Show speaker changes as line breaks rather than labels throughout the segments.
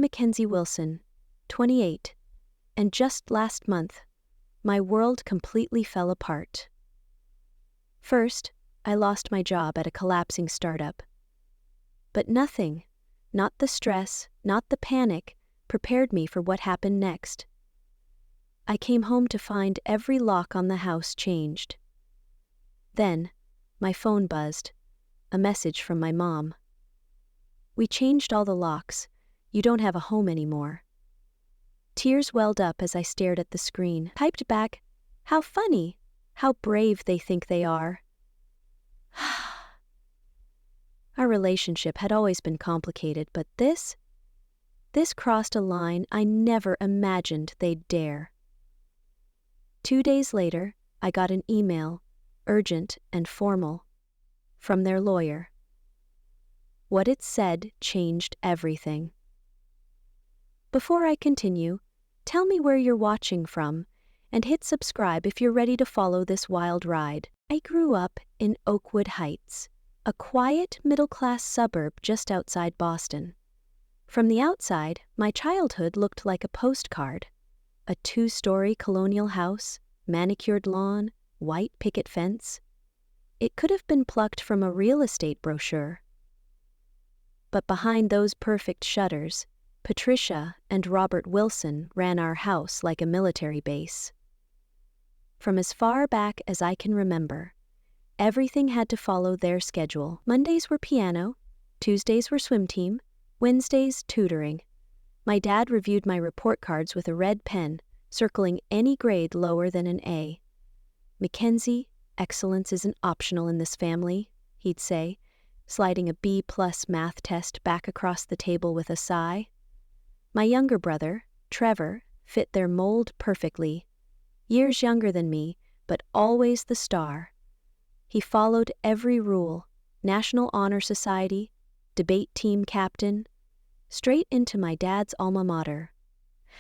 Mackenzie Wilson, 28, and just last month, my world completely fell apart. First, I lost my job at a collapsing startup. But nothing, not the stress, not the panic, prepared me for what happened next. I came home to find every lock on the house changed. Then, my phone buzzed, a message from my mom. "We changed all the locks. You don't have a home anymore." Tears welled up as I stared at the screen. Typed back, "How funny, how brave they think they are." Our relationship had always been complicated, but this crossed a line I never imagined they'd dare. 2 days later, I got an email, urgent and formal, from their lawyer. What it said changed everything. Before I continue, tell me where you're watching from, and hit subscribe if you're ready to follow this wild ride. I grew up in Oakwood Heights, a quiet, middle-class suburb just outside Boston. From the outside, my childhood looked like a postcard. A 2-story colonial house, manicured lawn, white picket fence. It could have been plucked from a real estate brochure. But behind those perfect shutters, Patricia and Robert Wilson ran our house like a military base. From as far back as I can remember, everything had to follow their schedule. Mondays were piano, Tuesdays were swim team, Wednesdays tutoring. My dad reviewed my report cards with a red pen, circling any grade lower than an A. "Mackenzie, excellence isn't optional in this family," he'd say, sliding a B+ math test back across the table with a sigh. My younger brother, Trevor, fit their mold perfectly. Years younger than me, but always the star. He followed every rule: National Honor Society, debate team captain, straight into my dad's alma mater.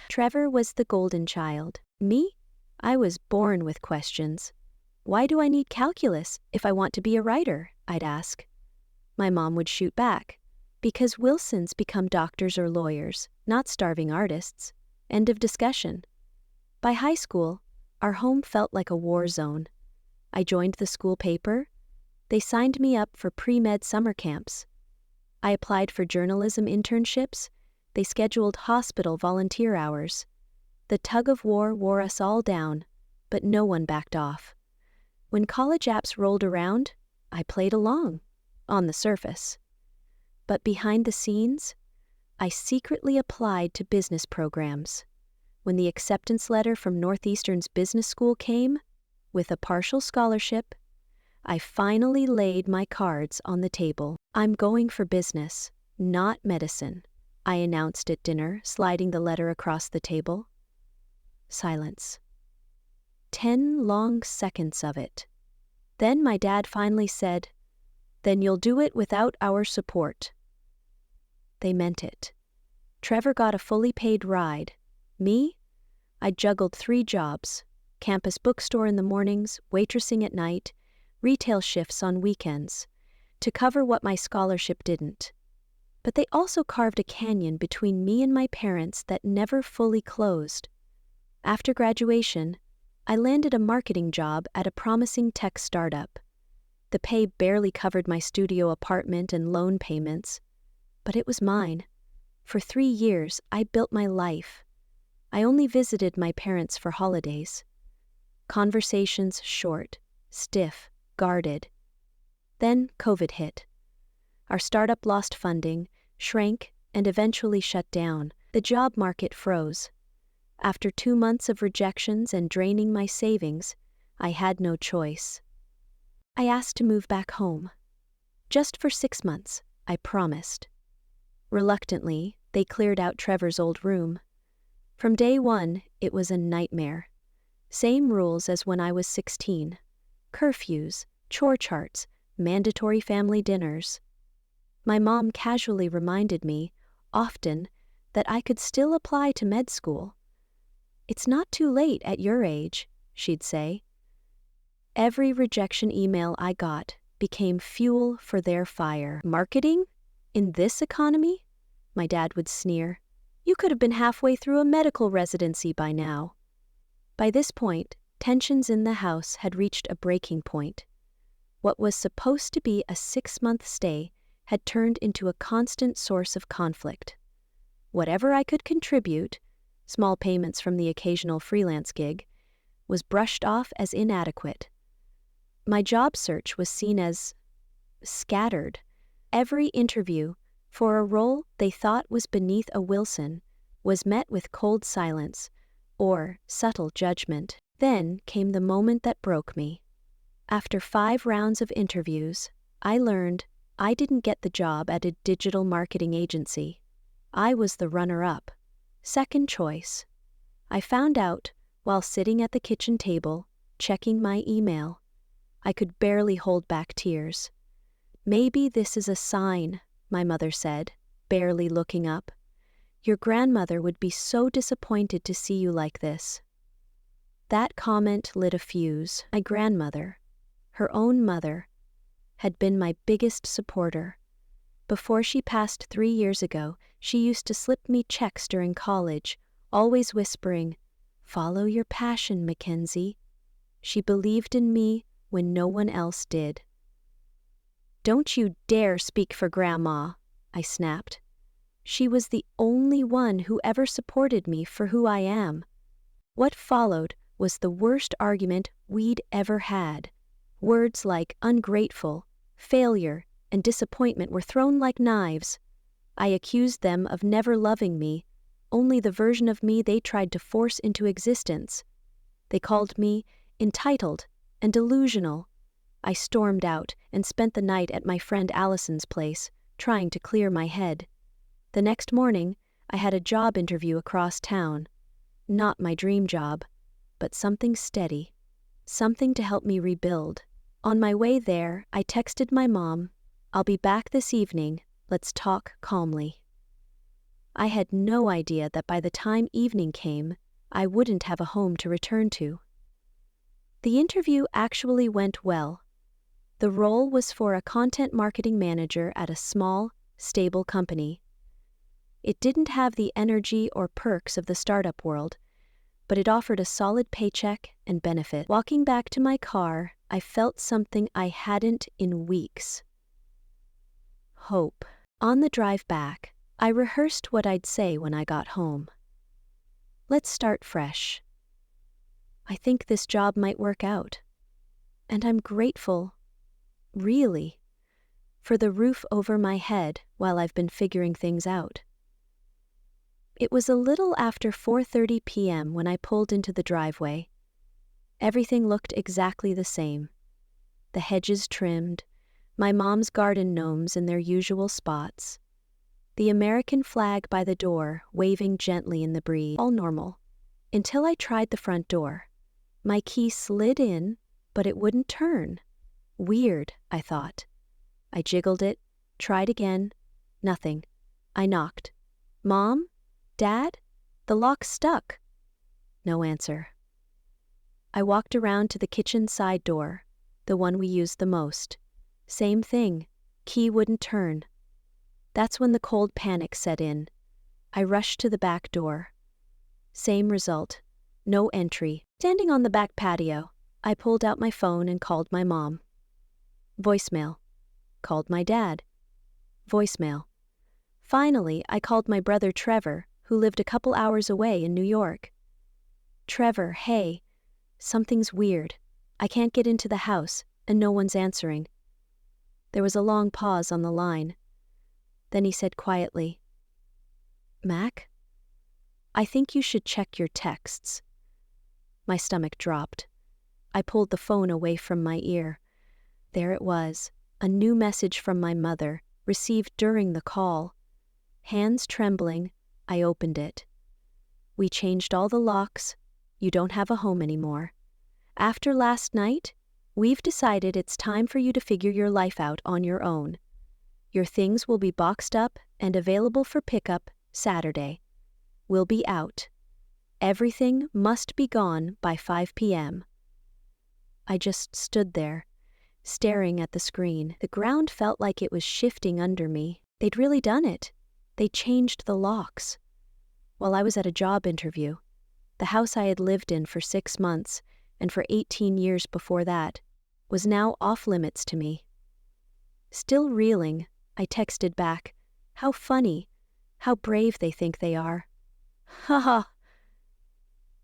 Trevor was the golden child. Me? I was born with questions. "Why do I need calculus if I want to be a writer?" I'd ask. My mom would shoot back, "Because Wilsons become doctors or lawyers, not starving artists." End of discussion. By high school, our home felt like a war zone. I joined the school paper. They signed me up for pre-med summer camps. I applied for journalism internships. They scheduled hospital volunteer hours. The tug of war wore us all down, but no one backed off. When college apps rolled around, I played along, on the surface. But behind the scenes, I secretly applied to business programs. When the acceptance letter from Northeastern's business school came, with a partial scholarship, I finally laid my cards on the table. "I'm going for business, not medicine," I announced at dinner, sliding the letter across the table. Silence. 10 long seconds of it. Then my dad finally said, "Then you'll do it without our support." They meant it. Trevor got a fully paid ride. Me? I juggled 3 jobs: campus bookstore in the mornings, waitressing at night, retail shifts on weekends, to cover what my scholarship didn't. But they also carved a canyon between me and my parents that never fully closed. After graduation, I landed a marketing job at a promising tech startup. The pay barely covered my studio apartment and loan payments, but it was mine. For 3 years, I built my life. I only visited my parents for holidays. Conversations short, stiff, guarded. Then COVID hit. Our startup lost funding, shrank, and eventually shut down. The job market froze. After 2 months of rejections and draining my savings, I had no choice. I asked to move back home. Just for 6 months, I promised. Reluctantly, they cleared out Trevor's old room. From day one, it was a nightmare. Same rules as when I was 16. Curfews, chore charts, mandatory family dinners. My mom casually reminded me, often, that I could still apply to med school. "It's not too late at your age," she'd say. Every rejection email I got became fuel for their fire. "Marketing? In this economy?" my dad would sneer. You could have been halfway through a medical residency by now. By this point, tensions in the house had reached a breaking point. What was supposed to be a 6-month stay had turned into a constant source of conflict. Whatever I could contribute, small payments from the occasional freelance gig, was brushed off as inadequate. My job search was seen as scattered. Every interview, for a role they thought was beneath a Wilson, was met with cold silence or subtle judgment. Then came the moment that broke me. After 5 rounds of interviews, I learned I didn't get the job at a digital marketing agency. I was the runner-up, second choice. I found out while sitting at the kitchen table, checking my email. I could barely hold back tears. "Maybe this is a sign," my mother said, barely looking up. "Your grandmother would be so disappointed to see you like this." That comment lit a fuse. My grandmother, her own mother, had been my biggest supporter. Before she passed 3 years ago, she used to slip me checks during college, always whispering, "Follow your passion, Mackenzie." She believed in me when no one else did. "Don't you dare speak for Grandma," I snapped. She was the only one who ever supported me for who I am. What followed was the worst argument we'd ever had. Words like ungrateful, failure, and disappointment were thrown like knives. I accused them of never loving me, only the version of me they tried to force into existence. They called me entitled and delusional. I stormed out and spent the night at my friend Allison's place, trying to clear my head. The next morning, I had a job interview across town. Not my dream job, but something steady, something to help me rebuild. On my way there, I texted my mom, "I'll be back this evening, let's talk calmly." I had no idea that by the time evening came, I wouldn't have a home to return to. The interview actually went well. The role was for a content marketing manager at a small, stable company. It didn't have the energy or perks of the startup world, but it offered a solid paycheck and benefit. Walking back to my car, I felt something I hadn't in weeks. Hope. On the drive back, I rehearsed what I'd say when I got home. "Let's start fresh. I think this job might work out. And I'm grateful, really, for the roof over my head while I've been figuring things out." It was a little after 4:30 p.m. when I pulled into the driveway. Everything looked exactly the same. The hedges trimmed, my mom's garden gnomes in their usual spots, the American flag by the door waving gently in the breeze. All normal, until I tried the front door. My key slid in, but it wouldn't turn. Weird, I thought. I jiggled it, tried again, nothing. I knocked. "Mom? Dad? The lock's stuck." No answer. I walked around to the kitchen side door, the one we used the most. Same thing, key wouldn't turn. That's when the cold panic set in. I rushed to the back door. Same result, no entry. Standing on the back patio, I pulled out my phone and called my mom. Voicemail. Called my dad. Voicemail. Finally, I called my brother Trevor, who lived a couple hours away in New York. "Trevor, hey, something's weird. I can't get into the house, and no one's answering." There was a long pause on the line. Then he said quietly, "Mac, I think you should check your texts." My stomach dropped. I pulled the phone away from my ear. There it was, a new message from my mother, received during the call. Hands trembling, I opened it. "We changed all the locks. You don't have a home anymore. After last night, we've decided it's time for you to figure your life out on your own. Your things will be boxed up and available for pickup Saturday. We'll be out. Everything must be gone by 5 p.m. I just stood there, staring at the screen. The ground felt like it was shifting under me. They'd really done it. They changed the locks. while I was at a job interview. The house I had lived in for 6 months, and for 18 years before that, was now off limits to me. Still reeling, I texted back, "How funny, how brave they think they are." Ha ha!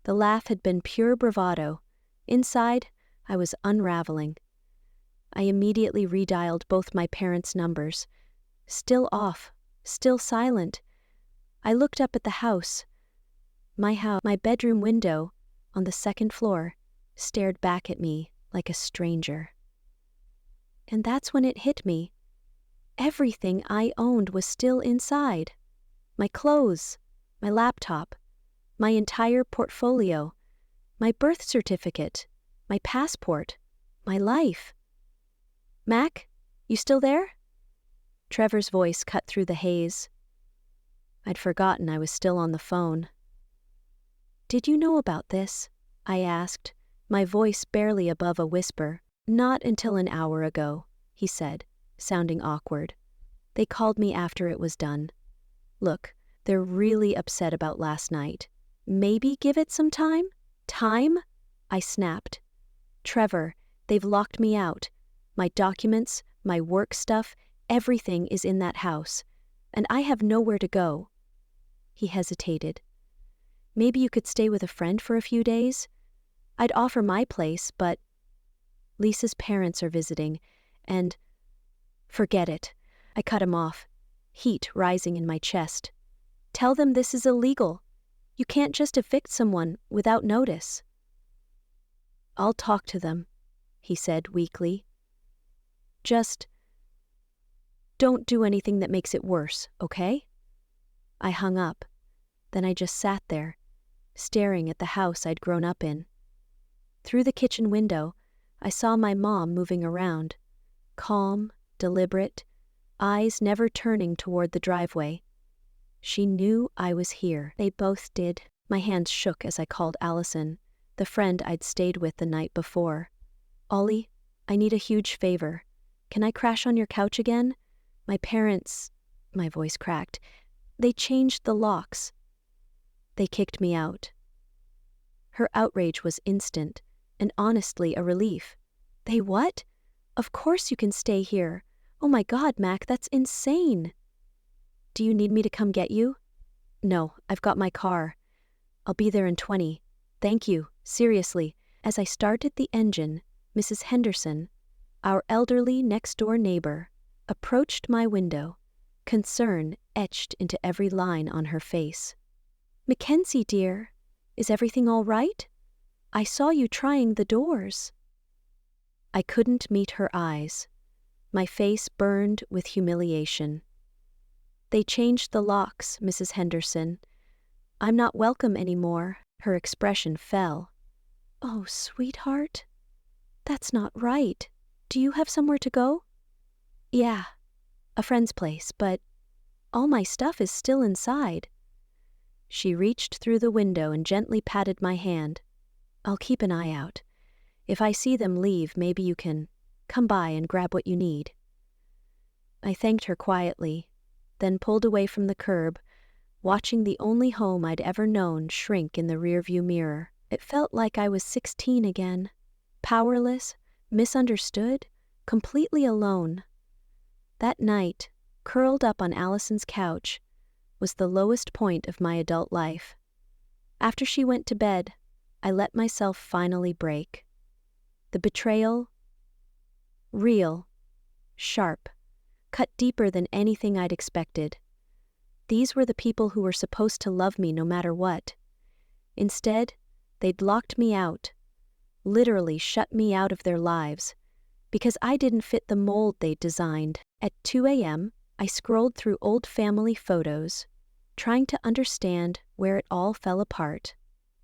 The laugh had been pure bravado. Inside, I was unraveling. I immediately redialed both my parents' numbers. Still off, still silent. I looked up at the house. My bedroom window, on the second floor, stared back at me like a stranger. And that's when it hit me. Everything I owned was still inside. My clothes, my laptop, my entire portfolio, my birth certificate, my passport, my life. "Mac, you still there?" Trevor's voice cut through the haze. I'd forgotten I was still on the phone. "Did you know about this?" I asked, my voice barely above a whisper. "Not until an hour ago," he said, sounding awkward. "They called me after it was done. Look, they're really upset about last night. Maybe give it some time?" "Time?" I snapped. "Trevor, they've locked me out. My documents, my work stuff, everything is in that house, and I have nowhere to go." He hesitated. "Maybe you could stay with a friend for a few days? I'd offer my place, but Lisa's parents are visiting, and—" "Forget it." I cut him off, heat rising in my chest. "Tell them this is illegal. You can't just evict someone without notice." "I'll talk to them," he said weakly. "Just don't do anything that makes it worse, okay?" I hung up. Then I just sat there, staring at the house I'd grown up in. Through the kitchen window, I saw my mom moving around, calm, deliberate, eyes never turning toward the driveway. She knew I was here. They both did. My hands shook as I called Allison, the friend I'd stayed with the night before. "Ollie, I need a huge favor. Can I crash on your couch again? My parents—" my voice cracked. "They changed the locks. They kicked me out." Her outrage was instant, and honestly a relief. "They what? Of course you can stay here. Oh my God, Mac, that's insane." "Do you need me to come get you?" "No, I've got my car. I'll be there in 20. Thank you, seriously." As I started the engine, Mrs. Henderson, our elderly next-door neighbor, approached my window, concern etched into every line on her face. "Mackenzie, dear, is everything all right? I saw you trying the doors." I couldn't meet her eyes. My face burned with humiliation. "They changed the locks, Mrs. Henderson. I'm not welcome anymore." Her expression fell. "Oh, sweetheart, that's not right. Do you have somewhere to go?" "Yeah, a friend's place, but all my stuff is still inside." She reached through the window and gently patted my hand. "I'll keep an eye out. If I see them leave, maybe you can come by and grab what you need." I thanked her quietly, then pulled away from the curb, watching the only home I'd ever known shrink in the rearview mirror. It felt like I was 16 again, powerless, misunderstood, completely alone. That night, curled up on Allison's couch, was the lowest point of my adult life. After she went to bed, I let myself finally break. The betrayal, real, sharp, cut deeper than anything I'd expected. These were the people who were supposed to love me no matter what. Instead, they'd locked me out, literally shut me out of their lives, because I didn't fit the mold they'd designed. At 2 a.m., I scrolled through old family photos, trying to understand where it all fell apart.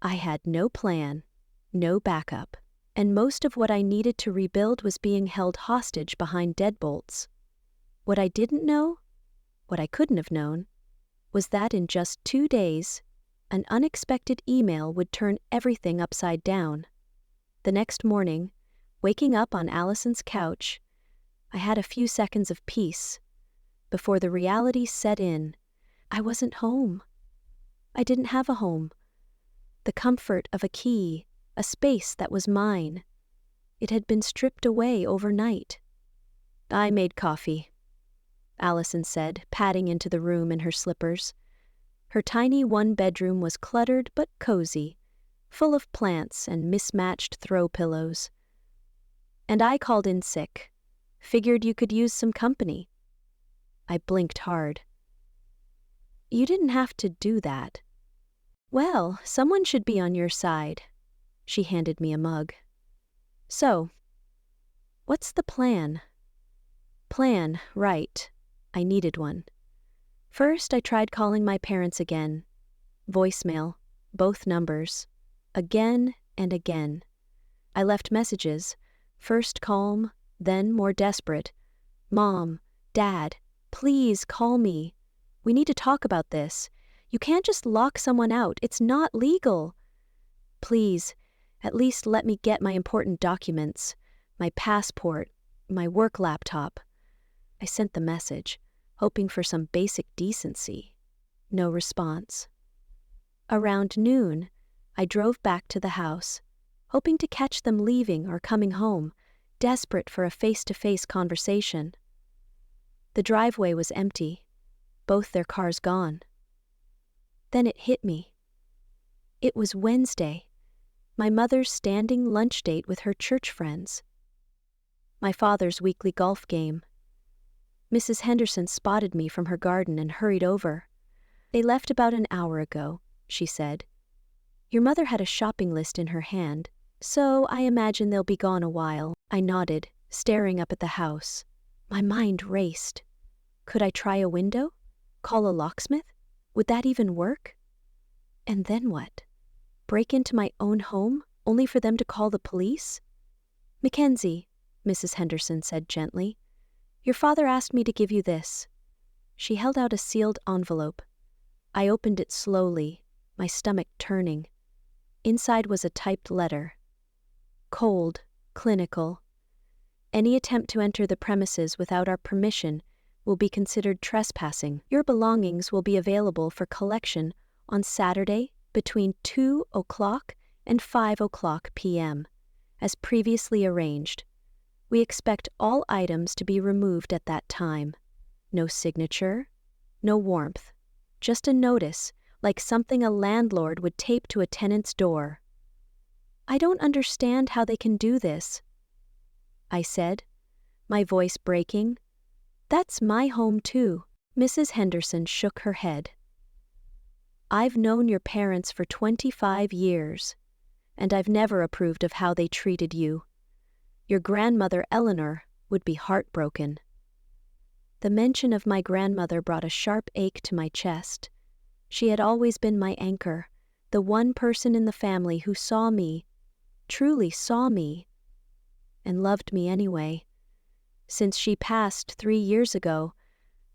I had no plan, no backup, and most of what I needed to rebuild was being held hostage behind deadbolts. What I didn't know, what I couldn't have known, was that in just 2 days, an unexpected email would turn everything upside down. The next morning, waking up on Allison's couch, I had a few seconds of peace. Before the reality set in, I wasn't home. I didn't have a home. The comfort of a key, a space that was mine. It had been stripped away overnight. "I made coffee," Allison said, padding into the room in her slippers. Her tiny one-bedroom was cluttered but cozy, full of plants and mismatched throw pillows. "And I called in sick. Figured you could use some company." I blinked hard. "You didn't have to do that." "Well, someone should be on your side." She handed me a mug. "So, what's the plan?" Plan, right. I needed one. First, I tried calling my parents again. Voicemail, both numbers. Again and again. I left messages, first calm, then more desperate. "Mom, Dad, please call me. We need to talk about this. You can't just lock someone out. It's not legal. Please, at least let me get my important documents, my passport, my work laptop." I sent the message, hoping for some basic decency. No response. Around noon, I drove back to the house, hoping to catch them leaving or coming home, desperate for a face-to-face conversation. The driveway was empty, both their cars gone. Then it hit me. It was Wednesday, my mother's standing lunch date with her church friends. My father's weekly golf game. Mrs. Henderson spotted me from her garden and hurried over. "They left about an hour ago," she said. "Your mother had a shopping list in her hand, so I imagine they'll be gone a while." I nodded, staring up at the house. My mind raced. Could I try a window? Call a locksmith? Would that even work? And then what? Break into my own home, only for them to call the police? "Mackenzie," Mrs. Henderson said gently, "your father asked me to give you this." She held out a sealed envelope. I opened it slowly, my stomach turning. Inside was a typed letter. Cold, clinical. "Any attempt to enter the premises without our permission will be considered trespassing. Your belongings will be available for collection on Saturday between 2 o'clock and 5 o'clock p.m., as previously arranged. We expect all items to be removed at that time. No signature, no warmth, just a notice, like something a landlord would tape to a tenant's door." "I don't understand how they can do this," I said, my voice breaking. "That's my home too." Mrs. Henderson shook her head. "I've known your parents for 25 years, and I've never approved of how they treated you. Your grandmother Eleanor would be heartbroken." The mention of my grandmother brought a sharp ache to my chest. She had always been my anchor, the one person in the family who saw me, truly saw me, and loved me anyway. Since she passed 3 years ago,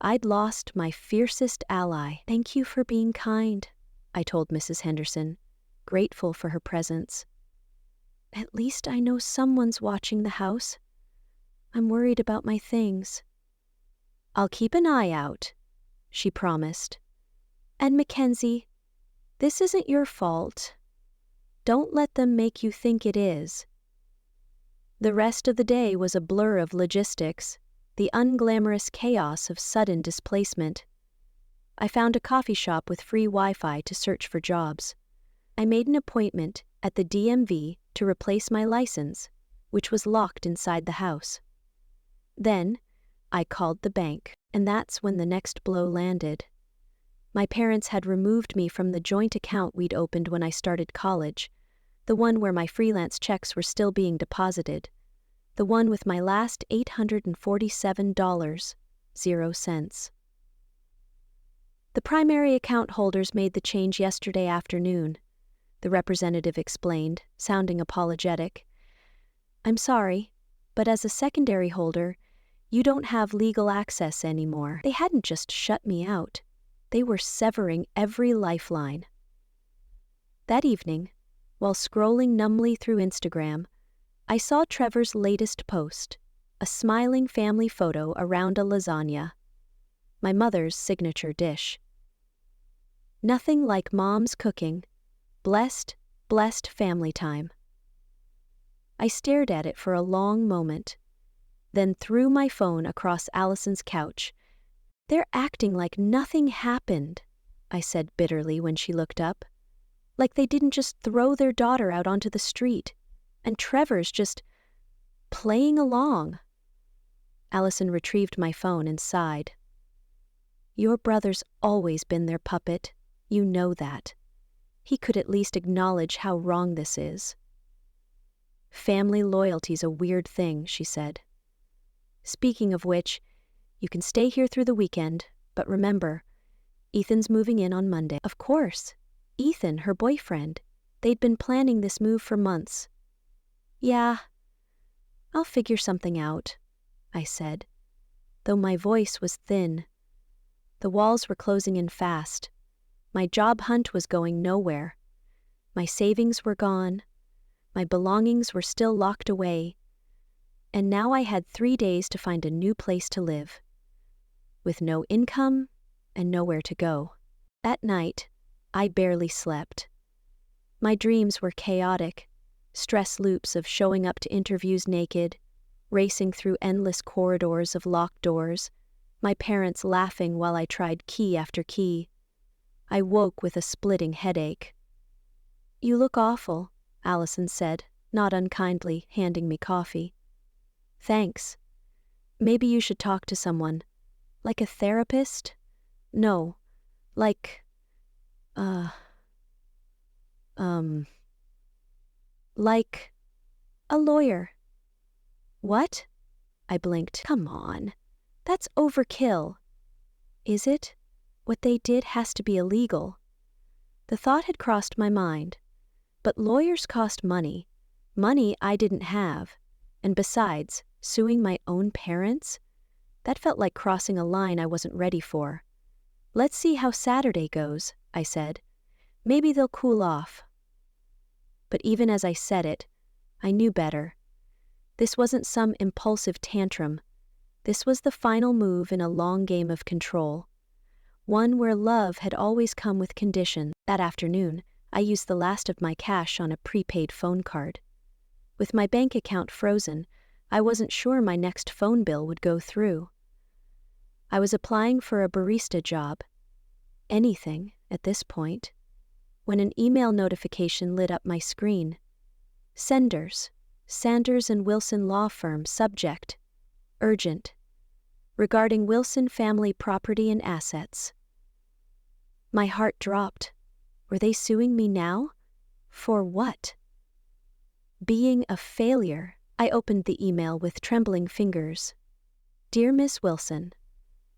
I'd lost my fiercest ally. "Thank you for being kind," I told Mrs. Henderson, grateful for her presence. "At least I know someone's watching the house. I'm worried about my things." "I'll keep an eye out," she promised. "And Mackenzie, this isn't your fault. Don't let them make you think it is." The rest of the day was a blur of logistics, the unglamorous chaos of sudden displacement. I found a coffee shop with free Wi-Fi to search for jobs. I made an appointment at the DMV to replace my license, which was locked inside the house. Then, I called the bank, and that's when the next blow landed. My parents had removed me from the joint account we'd opened when I started college, the one where my freelance checks were still being deposited, the one with my last $847.00. "The primary account holders made the change yesterday afternoon," the representative explained, sounding apologetic. "I'm sorry, but as a secondary holder, you don't have legal access anymore." They hadn't just shut me out. They were severing every lifeline. That evening, while scrolling numbly through Instagram, I saw Trevor's latest post, a smiling family photo around a lasagna, my mother's signature dish. Nothing like Mom's cooking. Blessed, blessed family time. I stared at it for a long moment, then threw my phone across Allison's couch. "They're acting like nothing happened," I said bitterly when she looked up. "Like they didn't just throw their daughter out onto the street, and Trevor's just playing along." Allison retrieved my phone and sighed. "Your brother's always been their puppet. You know that. He could at least acknowledge how wrong this is." "Family loyalty's a weird thing," she said. "Speaking of which, you can stay here through the weekend, but remember, Ethan's moving in on Monday." Of course. Ethan, her boyfriend. They'd been planning this move for months. "Yeah, I'll figure something out," I said, though my voice was thin. The walls were closing in fast. My job hunt was going nowhere. My savings were gone. My belongings were still locked away. And now I had 3 days to find a new place to live, with no income and nowhere to go. At night, I barely slept. My dreams were chaotic, stress loops of showing up to interviews naked, racing through endless corridors of locked doors, my parents laughing while I tried key after key. I woke with a splitting headache. "You look awful," Allison said, not unkindly, handing me coffee. "Thanks. Maybe you should talk to someone. Like a therapist? No, like, like a lawyer." "What?" I blinked. "Come on. That's overkill." "Is it? What they did has to be illegal." The thought had crossed my mind. But lawyers cost money. Money I didn't have. And besides, suing my own parents? That felt like crossing a line I wasn't ready for. "Let's see how Saturday goes," I said. "Maybe they'll cool off." But even as I said it, I knew better. This wasn't some impulsive tantrum. This was the final move in a long game of control. One where love had always come with conditions. That afternoon, I used the last of my cash on a prepaid phone card. With my bank account frozen, I wasn't sure my next phone bill would go through. I was applying for a barista job. Anything, at this point. When an email notification lit up my screen. Senders, Sanders and Wilson Law Firm, subject, urgent. Regarding Wilson family property and assets. My heart dropped. Were they suing me now? For what? Being a failure, I opened the email with trembling fingers. "Dear Miss Wilson,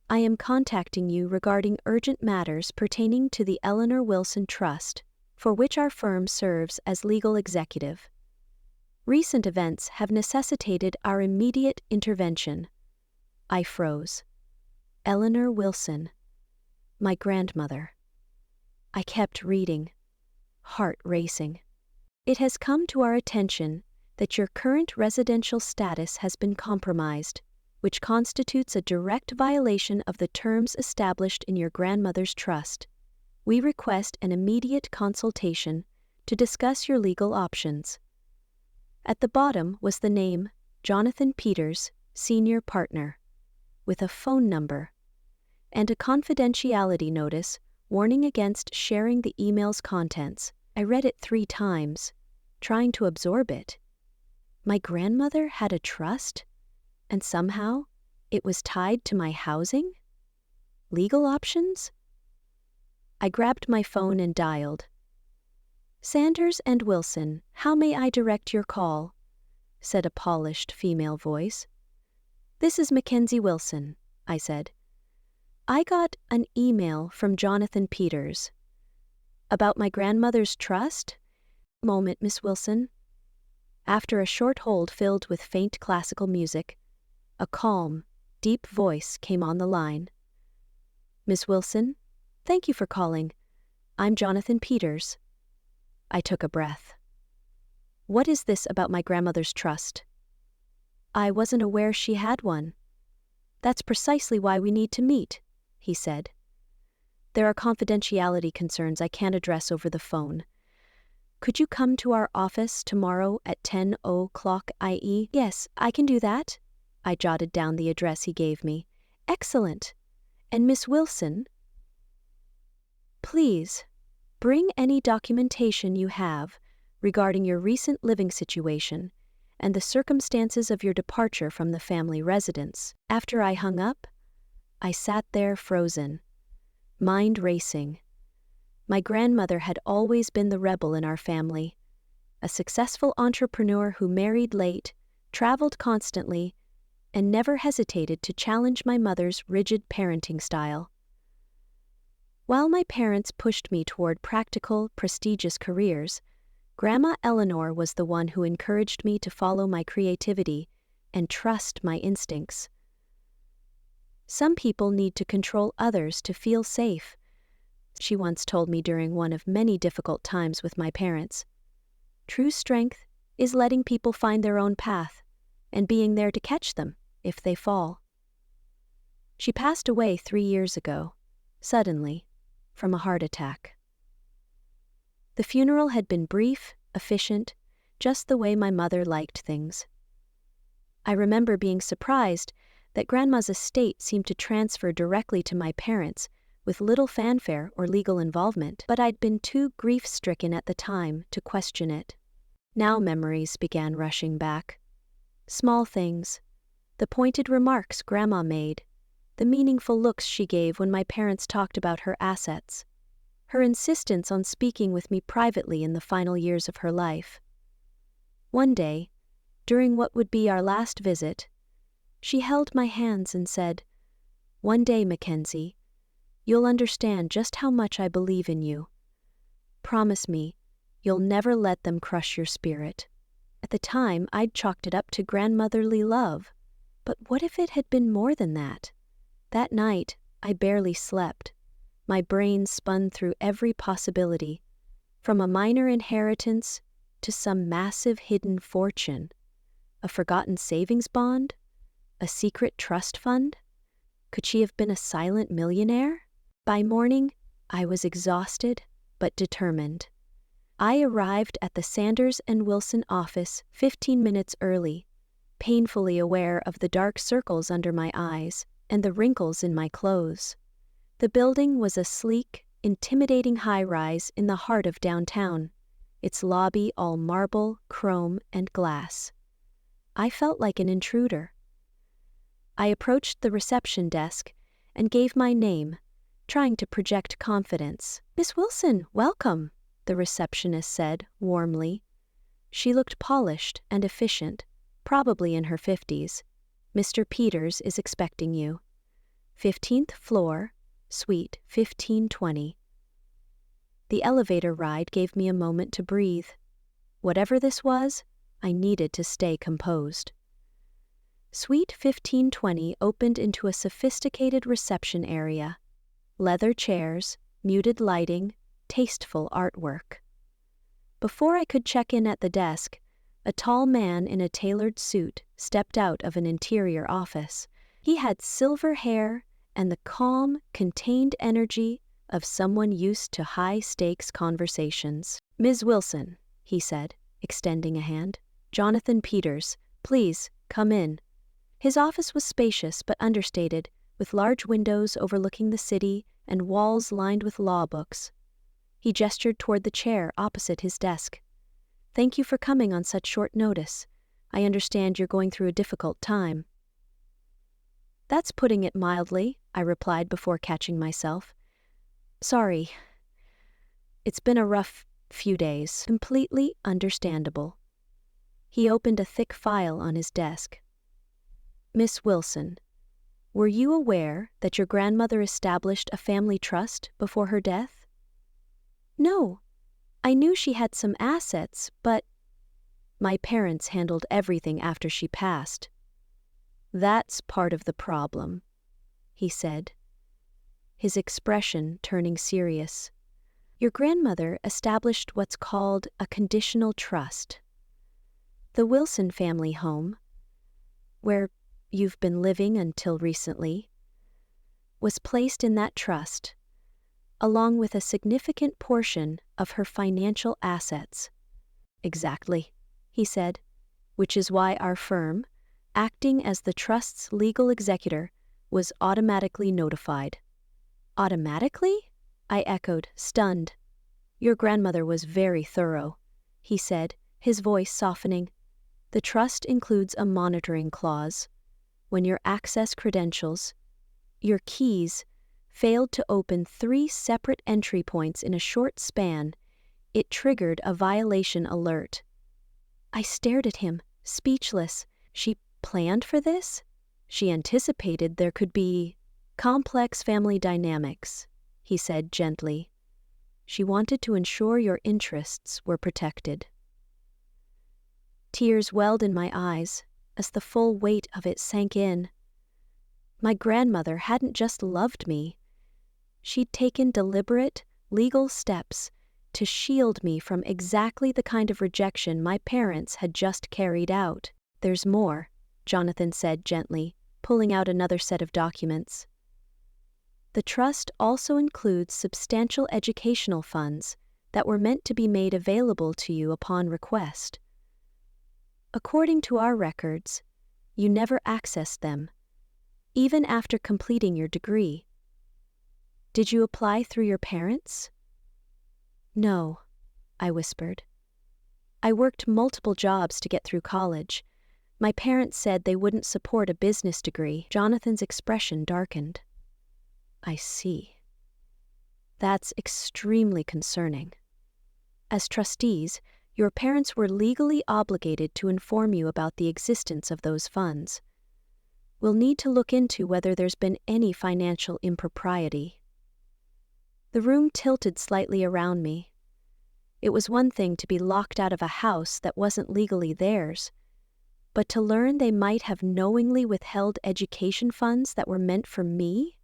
I am contacting you regarding urgent matters pertaining to the Eleanor Wilson Trust, for which our firm serves as legal executive. Recent events have necessitated our immediate intervention." I froze. Eleanor Wilson. My grandmother. I kept reading, heart racing. "It has come to our attention that your current residential status has been compromised, which constitutes a direct violation of the terms established in your grandmother's trust. We request an immediate consultation to discuss your legal options." At the bottom was the name, Jonathan Peters, Senior Partner, with a phone number, and a confidentiality notice warning against sharing the email's contents. I read it 3 times, trying to absorb it. My grandmother had a trust, and somehow it was tied to my housing? Legal options? I grabbed my phone and dialed. "Sanders and Wilson, how may I direct your call?" said a polished female voice. "This is Mackenzie Wilson," I said. "I got an email from Jonathan Peters. About my grandmother's trust?" "Moment, Miss Wilson." After a short hold filled with faint classical music, a calm, deep voice came on the line. "Miss Wilson, thank you for calling. I'm Jonathan Peters." I took a breath. "What is this about my grandmother's trust?" "I wasn't aware she had one." "That's precisely why we need to meet," he said. There are confidentiality concerns I can't address over the phone. Could you come to our office tomorrow at 10 o'clock IE? Yes, I can do that. I jotted down the address he gave me. Excellent. And Miss Wilson, please bring any documentation you have regarding your recent living situation and the circumstances of your departure from the family residence. After I hung up, I sat there frozen, mind racing. My grandmother had always been the rebel in our family, a successful entrepreneur who married late, traveled constantly, and never hesitated to challenge my mother's rigid parenting style. While my parents pushed me toward practical, prestigious careers, Grandma Eleanor was the one who encouraged me to follow my creativity and trust my instincts. Some people need to control others to feel safe, she once told me during one of many difficult times with my parents. True strength is letting people find their own path and being there to catch them if they fall. She passed away 3 years ago, suddenly, from a heart attack. The funeral had been brief, efficient, just the way my mother liked things. I remember being surprised that Grandma's estate seemed to transfer directly to my parents with little fanfare or legal involvement, but I'd been too grief-stricken at the time to question it. Now memories began rushing back. Small things, the pointed remarks Grandma made, the meaningful looks she gave when my parents talked about her assets, her insistence on speaking with me privately in the final years of her life. One day, during what would be our last visit, she held my hands and said, "One day, Mackenzie, you'll understand just how much I believe in you. Promise me, you'll never let them crush your spirit." At the time, I'd chalked it up to grandmotherly love. But what if it had been more than that? That night, I barely slept. My brain spun through every possibility, from a minor inheritance to some massive hidden fortune. A forgotten savings bond? A secret trust fund? Could she have been a silent millionaire? By morning, I was exhausted but determined. I arrived at the Sanders and Wilson office 15 minutes early, painfully aware of the dark circles under my eyes and the wrinkles in my clothes. The building was a sleek, intimidating high-rise in the heart of downtown, its lobby all marble, chrome, and glass. I felt like an intruder. I approached the reception desk and gave my name, trying to project confidence. "Miss Wilson, welcome," the receptionist said warmly. She looked polished and efficient, probably in her 50s. "Mr. Peters is expecting you. 15th floor, suite 1520. The elevator ride gave me a moment to breathe. Whatever this was, I needed to stay composed. Suite 1520 opened into a sophisticated reception area. Leather chairs, muted lighting, tasteful artwork. Before I could check in at the desk, a tall man in a tailored suit stepped out of an interior office. He had silver hair and the calm, contained energy of someone used to high-stakes conversations. "Ms. Wilson," he said, extending a hand. "Jonathan Peters, please, come in." His office was spacious but understated, with large windows overlooking the city and walls lined with law books. He gestured toward the chair opposite his desk. "Thank you for coming on such short notice. I understand you're going through a difficult time." "That's putting it mildly," I replied before catching myself. "Sorry. It's been a rough few days." "Completely understandable." He opened a thick file on his desk. "Miss Wilson, were you aware that your grandmother established a family trust before her death?" "No. I knew she had some assets, but—" "My parents handled everything after she passed." "That's part of the problem," he said, his expression turning serious. "Your grandmother established what's called a conditional trust. The Wilson family home, where you've been living until recently, was placed in that trust, along with a significant portion of her financial assets. Exactly, he said, which is why our firm, acting as the trust's legal executor, was automatically notified. Automatically? I echoed, stunned. Your grandmother was very thorough, he said, his voice softening. The trust includes a monitoring clause. When your access credentials, your keys, failed to open 3 separate entry points in a short span, it triggered a violation alert. I stared at him, speechless. She planned for this? She anticipated there could be complex family dynamics, he said gently. She wanted to ensure your interests were protected. Tears welled in my eyes as the full weight of it sank in. My grandmother hadn't just loved me. She'd taken deliberate, legal steps to shield me from exactly the kind of rejection my parents had just carried out. There's more, Jonathan said gently, pulling out another set of documents. The trust also includes substantial educational funds that were meant to be made available to you upon request. According to our records, you never accessed them, even after completing your degree. Did you apply through your parents? No, I whispered. I worked multiple jobs to get through college. My parents said they wouldn't support a business degree. Jonathan's expression darkened. I see. That's extremely concerning. As trustees, your parents were legally obligated to inform you about the existence of those funds. We'll need to look into whether there's been any financial impropriety. The room tilted slightly around me. It was one thing to be locked out of a house that wasn't legally theirs, but to learn they might have knowingly withheld education funds that were meant for me?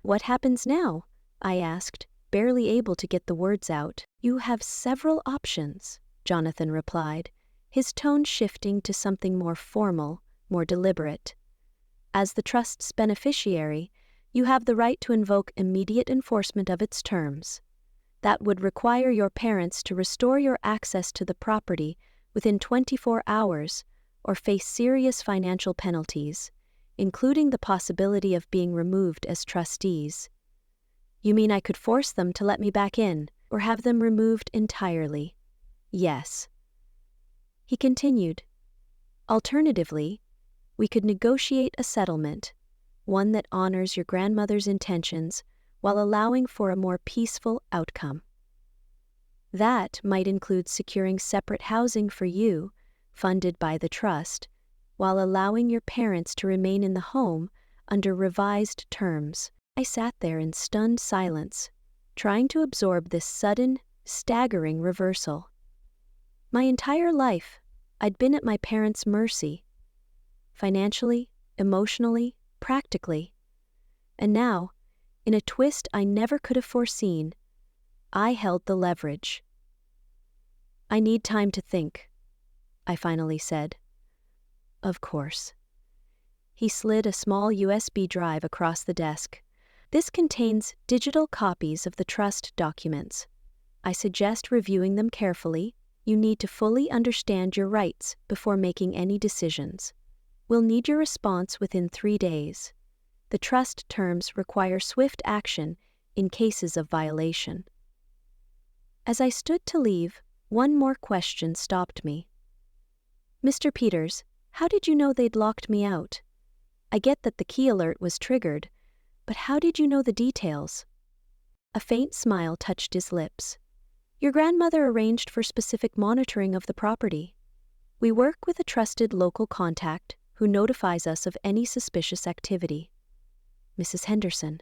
What happens now? I asked, barely able to get the words out. You have several options, Jonathan replied, his tone shifting to something more formal, more deliberate. As the trust's beneficiary, you have the right to invoke immediate enforcement of its terms. That would require your parents to restore your access to the property within 24 hours or face serious financial penalties, including the possibility of being removed as trustees. You mean I could force them to let me back in, or have them removed entirely? Yes. He continued. Alternatively, we could negotiate a settlement, one that honors your grandmother's intentions while allowing for a more peaceful outcome. That might include securing separate housing for you, funded by the trust, while allowing your parents to remain in the home under revised terms. I sat there in stunned silence, trying to absorb this sudden, staggering reversal. My entire life, I'd been at my parents' mercy, financially, emotionally, practically. And now, in a twist I never could have foreseen, I held the leverage. I need time to think, I finally said. Of course. He slid a small USB drive across the desk. This contains digital copies of the trust documents. I suggest reviewing them carefully. You need to fully understand your rights before making any decisions. We'll need your response within 3 days. The trust terms require swift action in cases of violation. As I stood to leave, one more question stopped me. Mr. Peters, how did you know they'd locked me out? I get that the key alert was triggered, but how did you know the details? A faint smile touched his lips. Your grandmother arranged for specific monitoring of the property. We work with a trusted local contact who notifies us of any suspicious activity. Mrs. Henderson,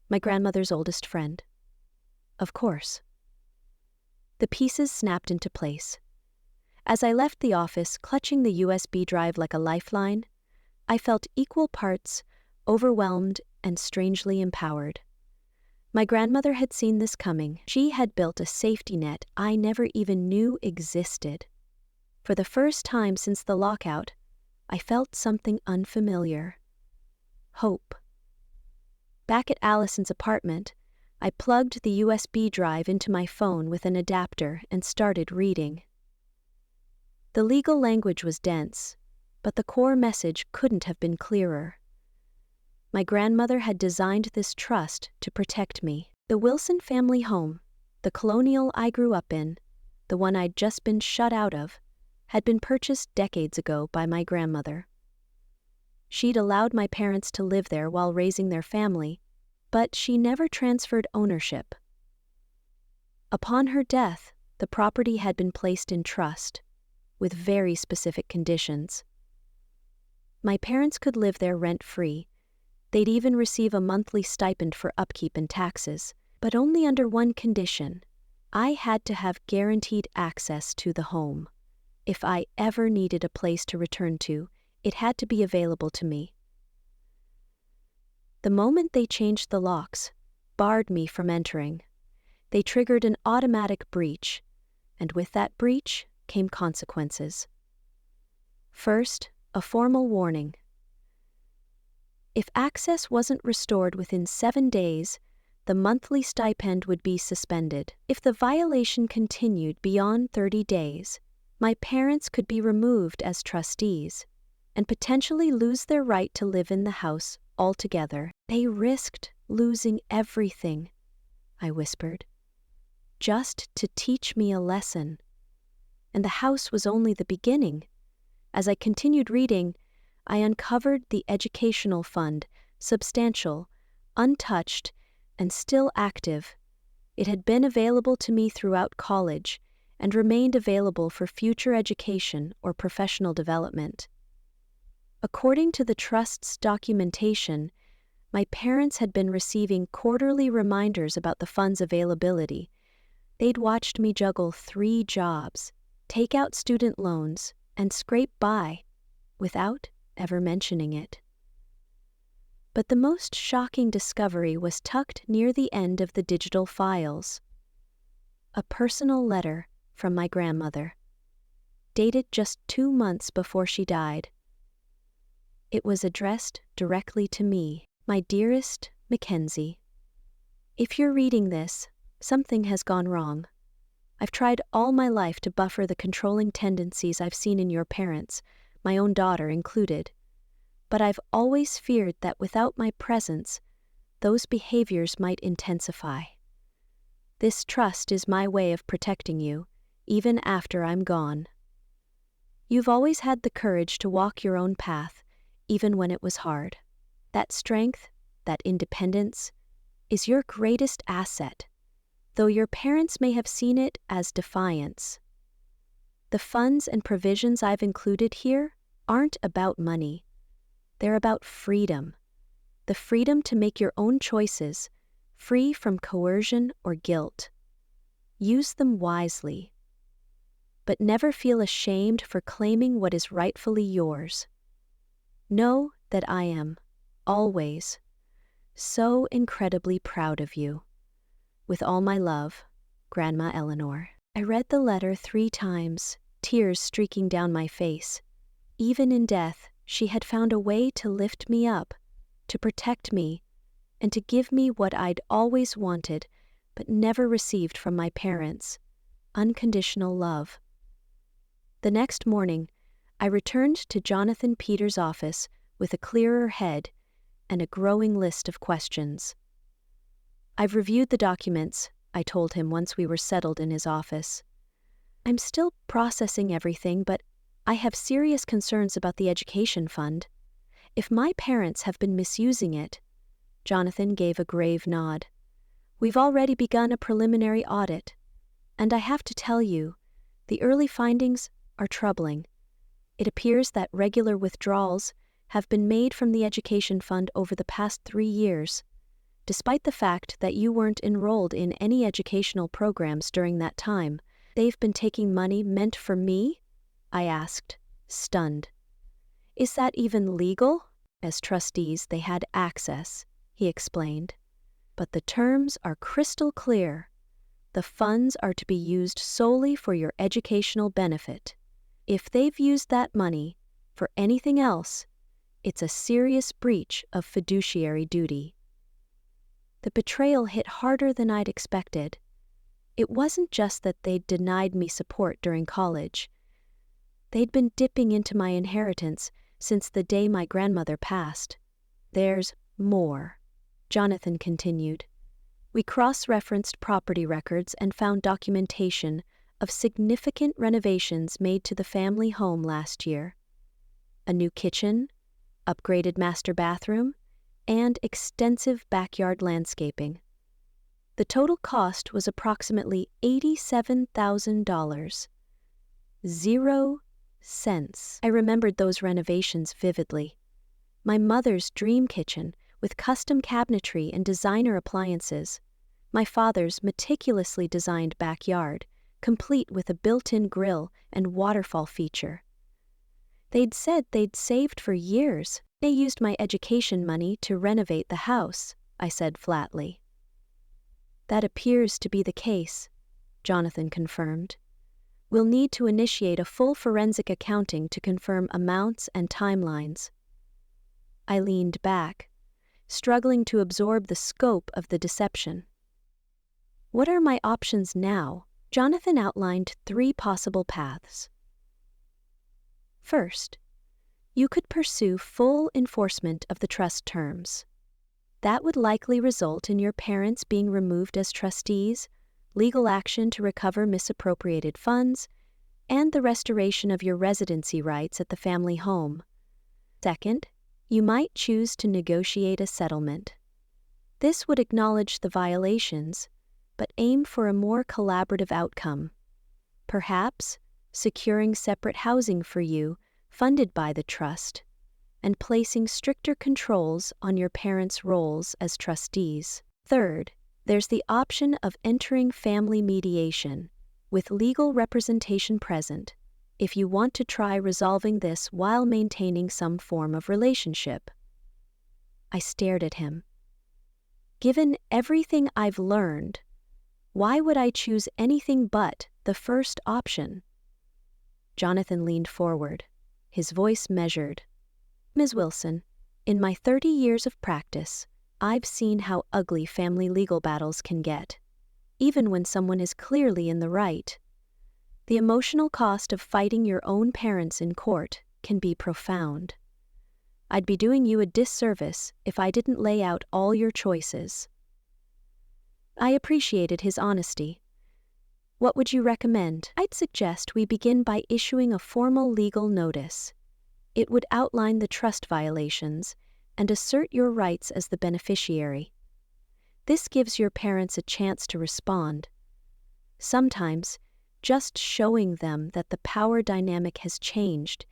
my grandmother's oldest friend. Of course. The pieces snapped into place. As I left the office, clutching the USB drive like a lifeline, I felt equal parts overwhelmed and strangely empowered. My grandmother had seen this coming. She had built a safety net I never even knew existed. For the first time since the lockout, I felt something unfamiliar. Hope. Back at Allison's apartment, I plugged the USB drive into my phone with an adapter and started reading. The legal language was dense, but the core message couldn't have been clearer. My grandmother had designed this trust to protect me. The Wilson family home, the colonial I grew up in, the one I'd just been shut out of, had been purchased decades ago by my grandmother. She'd allowed my parents to live there while raising their family, but she never transferred ownership. Upon her death, the property had been placed in trust, with very specific conditions. My parents could live there rent-free. They'd even receive a monthly stipend for upkeep and taxes, but only under one condition. I had to have guaranteed access to the home. If I ever needed a place to return to, it had to be available to me. The moment they changed the locks, barred me from entering, they triggered an automatic breach, and with that breach came consequences. First, a formal warning. If access wasn't restored within 7 days, the monthly stipend would be suspended. If the violation continued beyond 30 days, my parents could be removed as trustees and potentially lose their right to live in the house altogether. They risked losing everything, I whispered, just to teach me a lesson. And the house was only the beginning. As I continued reading, I uncovered the educational fund, substantial, untouched, and still active. It had been available to me throughout college and remained available for future education or professional development. According to the trust's documentation, my parents had been receiving quarterly reminders about the fund's availability. They'd watched me juggle 3 jobs, take out student loans, and scrape by, without ever mentioning it. But the most shocking discovery was tucked near the end of the digital files. A personal letter from my grandmother, dated just 2 months before she died. It was addressed directly to me. My dearest Mackenzie, if you're reading this, something has gone wrong. I've tried all my life to buffer the controlling tendencies I've seen in your parents, my own daughter included. But I've always feared that without my presence, those behaviors might intensify. This trust is my way of protecting you, even after I'm gone. You've always had the courage to walk your own path, even when it was hard. That strength, that independence, is your greatest asset, though your parents may have seen it as defiance. The funds and provisions I've included here aren't about money. They're about freedom. The freedom to make your own choices, free from coercion or guilt. Use them wisely, but never feel ashamed for claiming what is rightfully yours. Know that I am, always, so incredibly proud of you. With all my love, Grandma Eleanor. I read the letter 3 times, tears streaking down my face. Even in death, she had found a way to lift me up, to protect me, and to give me what I'd always wanted but never received from my parents: unconditional love. The next morning, I returned to Jonathan Peters' office with a clearer head and a growing list of questions. I've reviewed the documents, I told him once we were settled in his office. I'm still processing everything, but I have serious concerns about the education fund. If my parents have been misusing it, Jonathan gave a grave nod. We've already begun a preliminary audit, and I have to tell you, the early findings are troubling. It appears that regular withdrawals have been made from the education fund over the past 3 years, despite the fact that you weren't enrolled in any educational programs during that time. They've been taking money meant for me? I asked, stunned. Is that even legal? As trustees, they had access, he explained. But the terms are crystal clear. The funds are to be used solely for your educational benefit. If they've used that money for anything else, it's a serious breach of fiduciary duty. The betrayal hit harder than I'd expected. It wasn't just that they'd denied me support during college. They'd been dipping into my inheritance since the day my grandmother passed. There's more, Jonathan continued. We cross-referenced property records and found documentation of significant renovations made to the family home last year. A new kitchen, upgraded master bathroom, and extensive backyard landscaping. The total cost was approximately $87,000. 0 cents. I remembered those renovations vividly. My mother's dream kitchen with custom cabinetry and designer appliances. My father's meticulously designed backyard, complete with a built-in grill and waterfall feature. They'd said they'd saved for years. They used my education money to renovate the house, I said flatly. That appears to be the case, Jonathan confirmed. We'll need to initiate a full forensic accounting to confirm amounts and timelines. I leaned back, struggling to absorb the scope of the deception. What are my options now? Jonathan outlined 3 possible paths. First, you could pursue full enforcement of the trust terms. That would likely result in your parents being removed as trustees, legal action to recover misappropriated funds, and the restoration of your residency rights at the family home. Second, you might choose to negotiate a settlement. This would acknowledge the violations, but aim for a more collaborative outcome. Perhaps securing separate housing for you, funded by the trust, and placing stricter controls on your parents' roles as trustees. Third, there's the option of entering family mediation, with legal representation present, if you want to try resolving this while maintaining some form of relationship. I stared at him. Given everything I've learned, why would I choose anything but the first option? Jonathan leaned forward, his voice measured. Ms. Wilson, in my 30 years of practice, I've seen how ugly family legal battles can get, even when someone is clearly in the right. The emotional cost of fighting your own parents in court can be profound. I'd be doing you a disservice if I didn't lay out all your choices. I appreciated his honesty. What would you recommend? I'd suggest we begin by issuing a formal legal notice. It would outline the trust violations and assert your rights as the beneficiary. This gives your parents a chance to respond. Sometimes, just showing them that the power dynamic has changed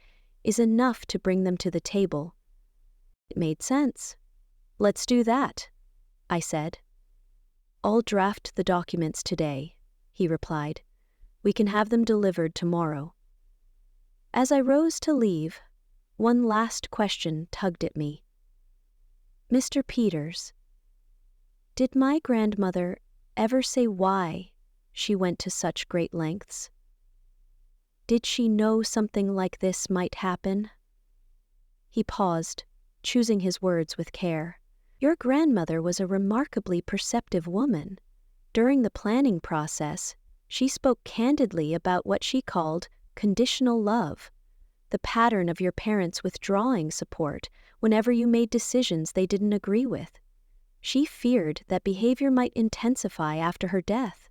is enough to bring them to the table. It made sense. Let's do that, I said. I'll draft the documents today, he replied. We can have them delivered tomorrow. As I rose to leave, one last question tugged at me. Mr. Peters, did my grandmother ever say why she went to such great lengths? Did she know something like this might happen? He paused, choosing his words with care. Your grandmother was a remarkably perceptive woman. During the planning process, she spoke candidly about what she called conditional love, the pattern of your parents withdrawing support whenever you made decisions they didn't agree with. She feared that behavior might intensify after her death.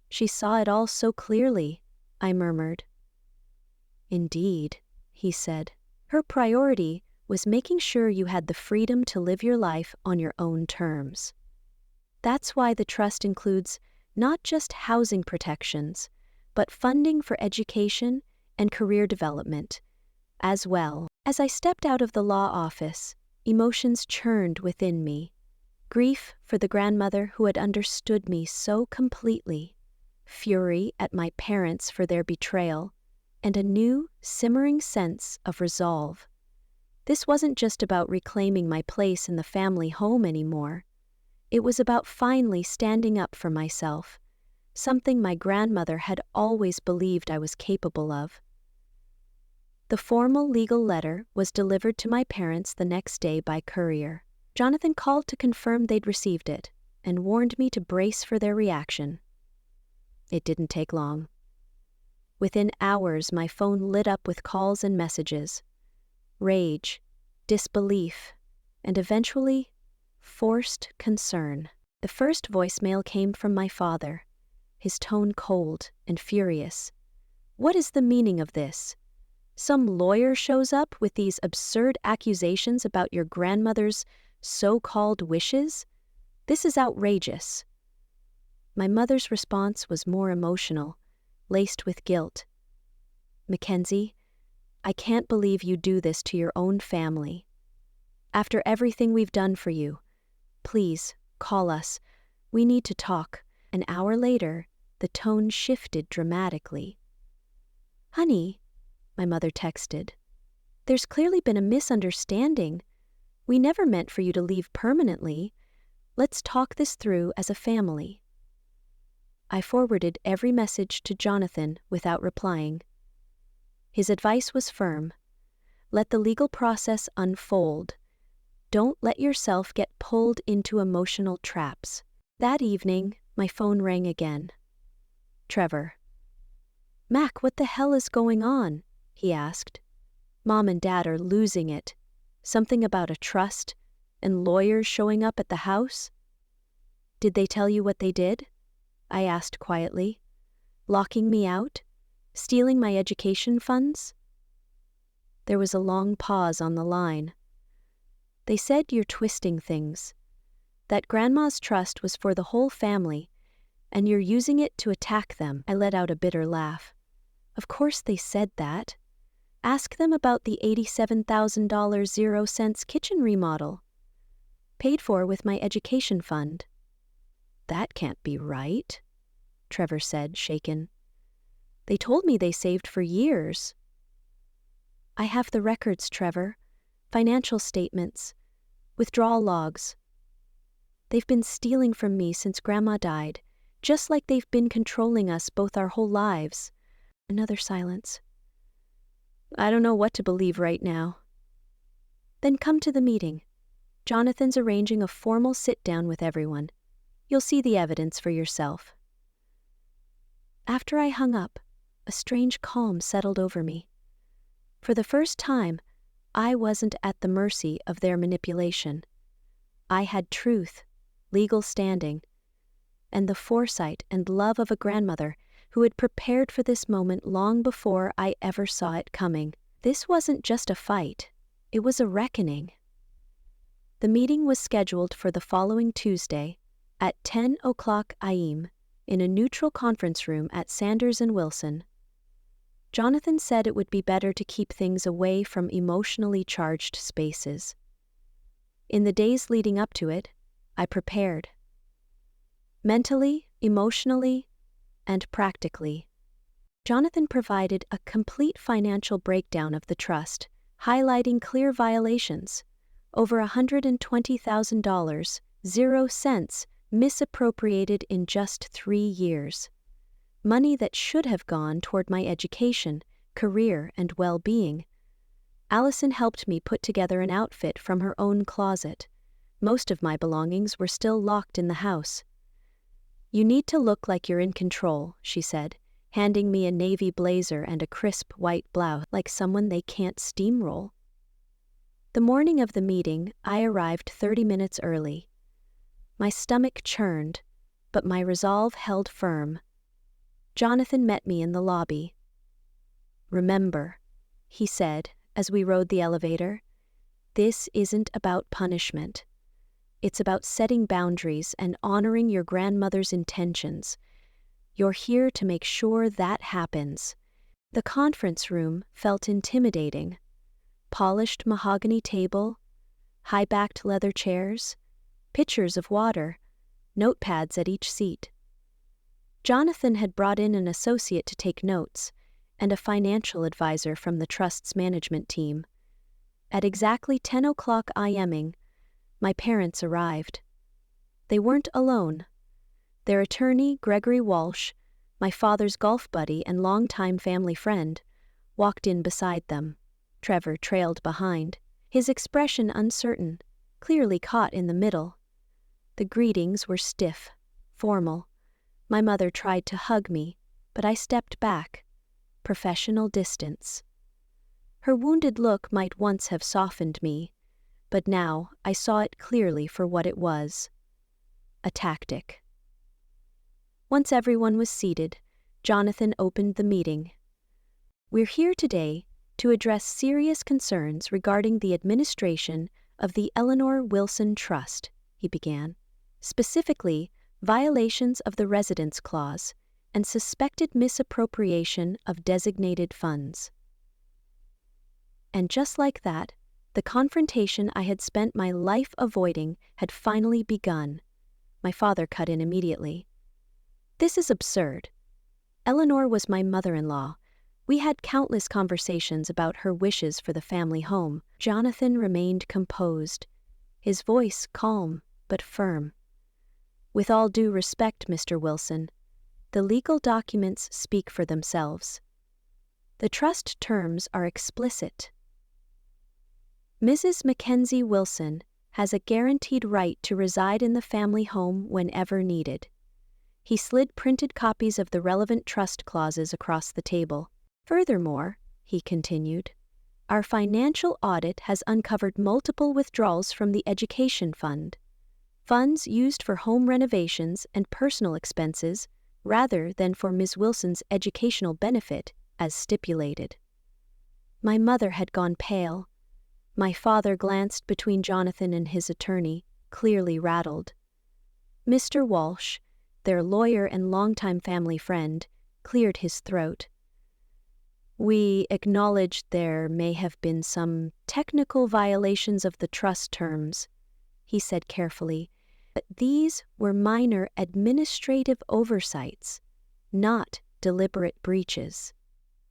She saw it all so clearly, I murmured. Indeed, he said. Her priority was making sure you had the freedom to live your life on your own terms. That's why the trust includes not just housing protections, but funding for education and career development as well. As I stepped out of the law office, emotions churned within me. Grief for the grandmother who had understood me so completely, fury at my parents for their betrayal, and a new, simmering sense of resolve. This wasn't just about reclaiming my place in the family home anymore. It was about finally standing up for myself, something my grandmother had always believed I was capable of. The formal legal letter was delivered to my parents the next day by courier. Jonathan called to confirm they'd received it. and warned me to brace for their reaction. It didn't take long. Within hours, my phone lit up with calls and messages. Rage, disbelief, and eventually, forced concern. The first voicemail came from my father, his tone cold and furious. "What is the meaning of this? Some lawyer shows up with these absurd accusations about your grandmother's so-called wishes? This is outrageous." My mother's response was more emotional, laced with guilt. "Mackenzie, I can't believe you do this to your own family. After everything we've done for you, please, call us. We need to talk." An hour later, the tone shifted dramatically. "Honey," my mother texted, "there's clearly been a misunderstanding. We never meant for you to leave permanently. Let's talk this through as a family." I forwarded every message to Jonathan without replying. His advice was firm. Let the legal process unfold. Don't let yourself get pulled into emotional traps. That evening, my phone rang again. Trevor. "Mac, what the hell is going on?" he asked. "Mom and Dad are losing it. Something about a trust and lawyers showing up at the house?" "Did they tell you what they did?" I asked quietly. "Locking me out? Stealing my education funds?" There was a long pause on the line. "They said you're twisting things. That Grandma's trust was for the whole family, and you're using it to attack them." I let out a bitter laugh. "Of course they said that. Ask them about the $87,000 0-cents kitchen remodel. Paid for with my education fund." "That can't be right," Trevor said, shaken. "They told me they saved for years." "I have the records, Trevor. Financial statements. Withdrawal logs. They've been stealing from me since Grandma died, just like they've been controlling us both our whole lives." Another silence. "I don't know what to believe right now." "Then come to the meeting. Jonathan's arranging a formal sit-down with everyone. You'll see the evidence for yourself." After I hung up, a strange calm settled over me. For the first time, I wasn't at the mercy of their manipulation. I had truth, legal standing, and the foresight and love of a grandmother who had prepared for this moment long before I ever saw it coming. This wasn't just a fight, it was a reckoning. The meeting was scheduled for the following Tuesday at 10 o'clock a.m. in a neutral conference room at Sanders and Wilson. Jonathan said it would be better to keep things away from emotionally charged spaces. In the days leading up to it, I prepared. Mentally, emotionally, and practically. Jonathan provided a complete financial breakdown of the trust, highlighting clear violations. Over $120,000, 0 cents, misappropriated in just 3 years. Money that should have gone toward my education, career, and well-being. Allison helped me put together an outfit from her own closet. Most of my belongings were still locked in the house. "You need to look like you're in control," she said, handing me a navy blazer and a crisp white blouse, like someone they can't steamroll. The morning of the meeting, I arrived 30 minutes early. My stomach churned, but my resolve held firm. Jonathan met me in the lobby. "Remember," he said as we rode the elevator, "this isn't about punishment. It's about setting boundaries and honoring your grandmother's intentions. You're here to make sure that happens." The conference room felt intimidating. Polished mahogany table, high-backed leather chairs, pitchers of water, notepads at each seat. Jonathan had brought in an associate to take notes, and a financial advisor from the trust's management team. At exactly 10 o'clock a.m., my parents arrived. They weren't alone. Their attorney, Gregory Walsh, my father's golf buddy and longtime family friend, walked in beside them. Trevor trailed behind, his expression uncertain, clearly caught in the middle. The greetings were stiff, formal. My mother tried to hug me, but I stepped back. Professional distance. Her wounded look might once have softened me, but now I saw it clearly for what it was. A tactic. Once everyone was seated, Jonathan opened the meeting. We're here today to address serious concerns regarding the administration of the Eleanor Wilson Trust, he began. Specifically, violations of the residence clause and suspected misappropriation of designated funds. And just like that, the confrontation I had spent my life avoiding had finally begun. My father cut in immediately. This is absurd. Eleanor was my mother-in-law. We had countless conversations about her wishes for the family home. Jonathan remained composed, his voice calm but firm. With all due respect, Mr. Wilson, the legal documents speak for themselves. The trust terms are explicit. Mrs. Mackenzie Wilson has a guaranteed right to reside in the family home whenever needed. He slid printed copies of the relevant trust clauses across the table. Furthermore, he continued, our financial audit has uncovered multiple withdrawals from the education fund, funds used for home renovations and personal expenses rather than for Ms. Wilson's educational benefit as stipulated. My mother had gone pale. My father glanced between Jonathan and his attorney, clearly rattled. Mr. Walsh, their lawyer and longtime family friend, cleared his throat. We acknowledge there may have been some technical violations of the trust terms, he said carefully, but these were minor administrative oversights, not deliberate breaches.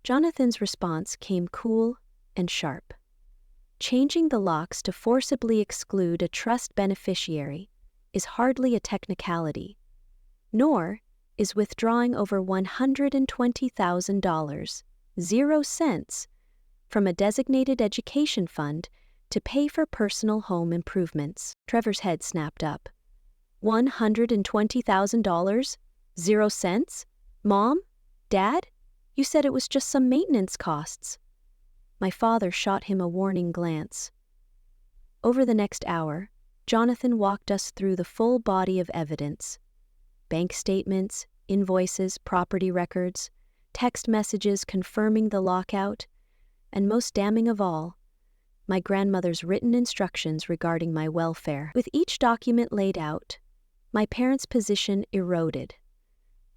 Jonathan's response came cool and sharp. Changing the locks to forcibly exclude a trust beneficiary is hardly a technicality, nor is withdrawing over $120,000, 0 cents, from a designated education fund to pay for personal home improvements. Trevor's head snapped up. $120,000, 0 cents? Mom? Dad? You said it was just some maintenance costs. My father shot him a warning glance. Over the next hour, Jonathan walked us through the full body of evidence. Bank statements, invoices, property records, text messages confirming the lockout, and most damning of all, my grandmother's written instructions regarding my welfare. With each document laid out, my parents' position eroded.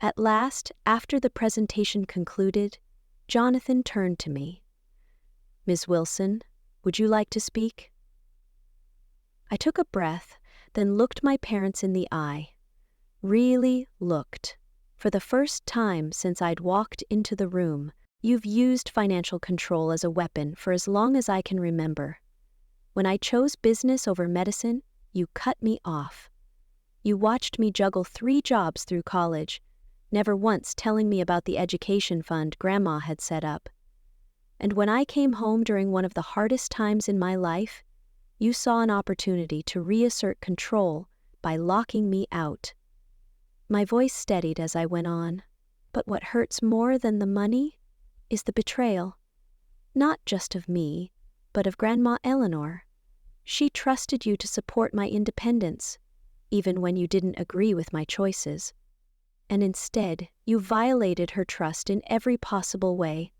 At last, after the presentation concluded, Jonathan turned to me. Ms. Wilson, would you like to speak? I took a breath, then looked my parents in the eye. Really looked. For the first time since I'd walked into the room, you've used financial control as a weapon for as long as I can remember. When I chose business over medicine, you cut me off. You watched me juggle 3 jobs through college, never once telling me about the education fund Grandma had set up. And when I came home during one of the hardest times in my life, you saw an opportunity to reassert control by locking me out. My voice steadied as I went on. But what hurts more than the money is the betrayal. Not just of me, but of Grandma Eleanor. She trusted you to support my independence, even when you didn't agree with my choices. And instead, you violated her trust in every possible way.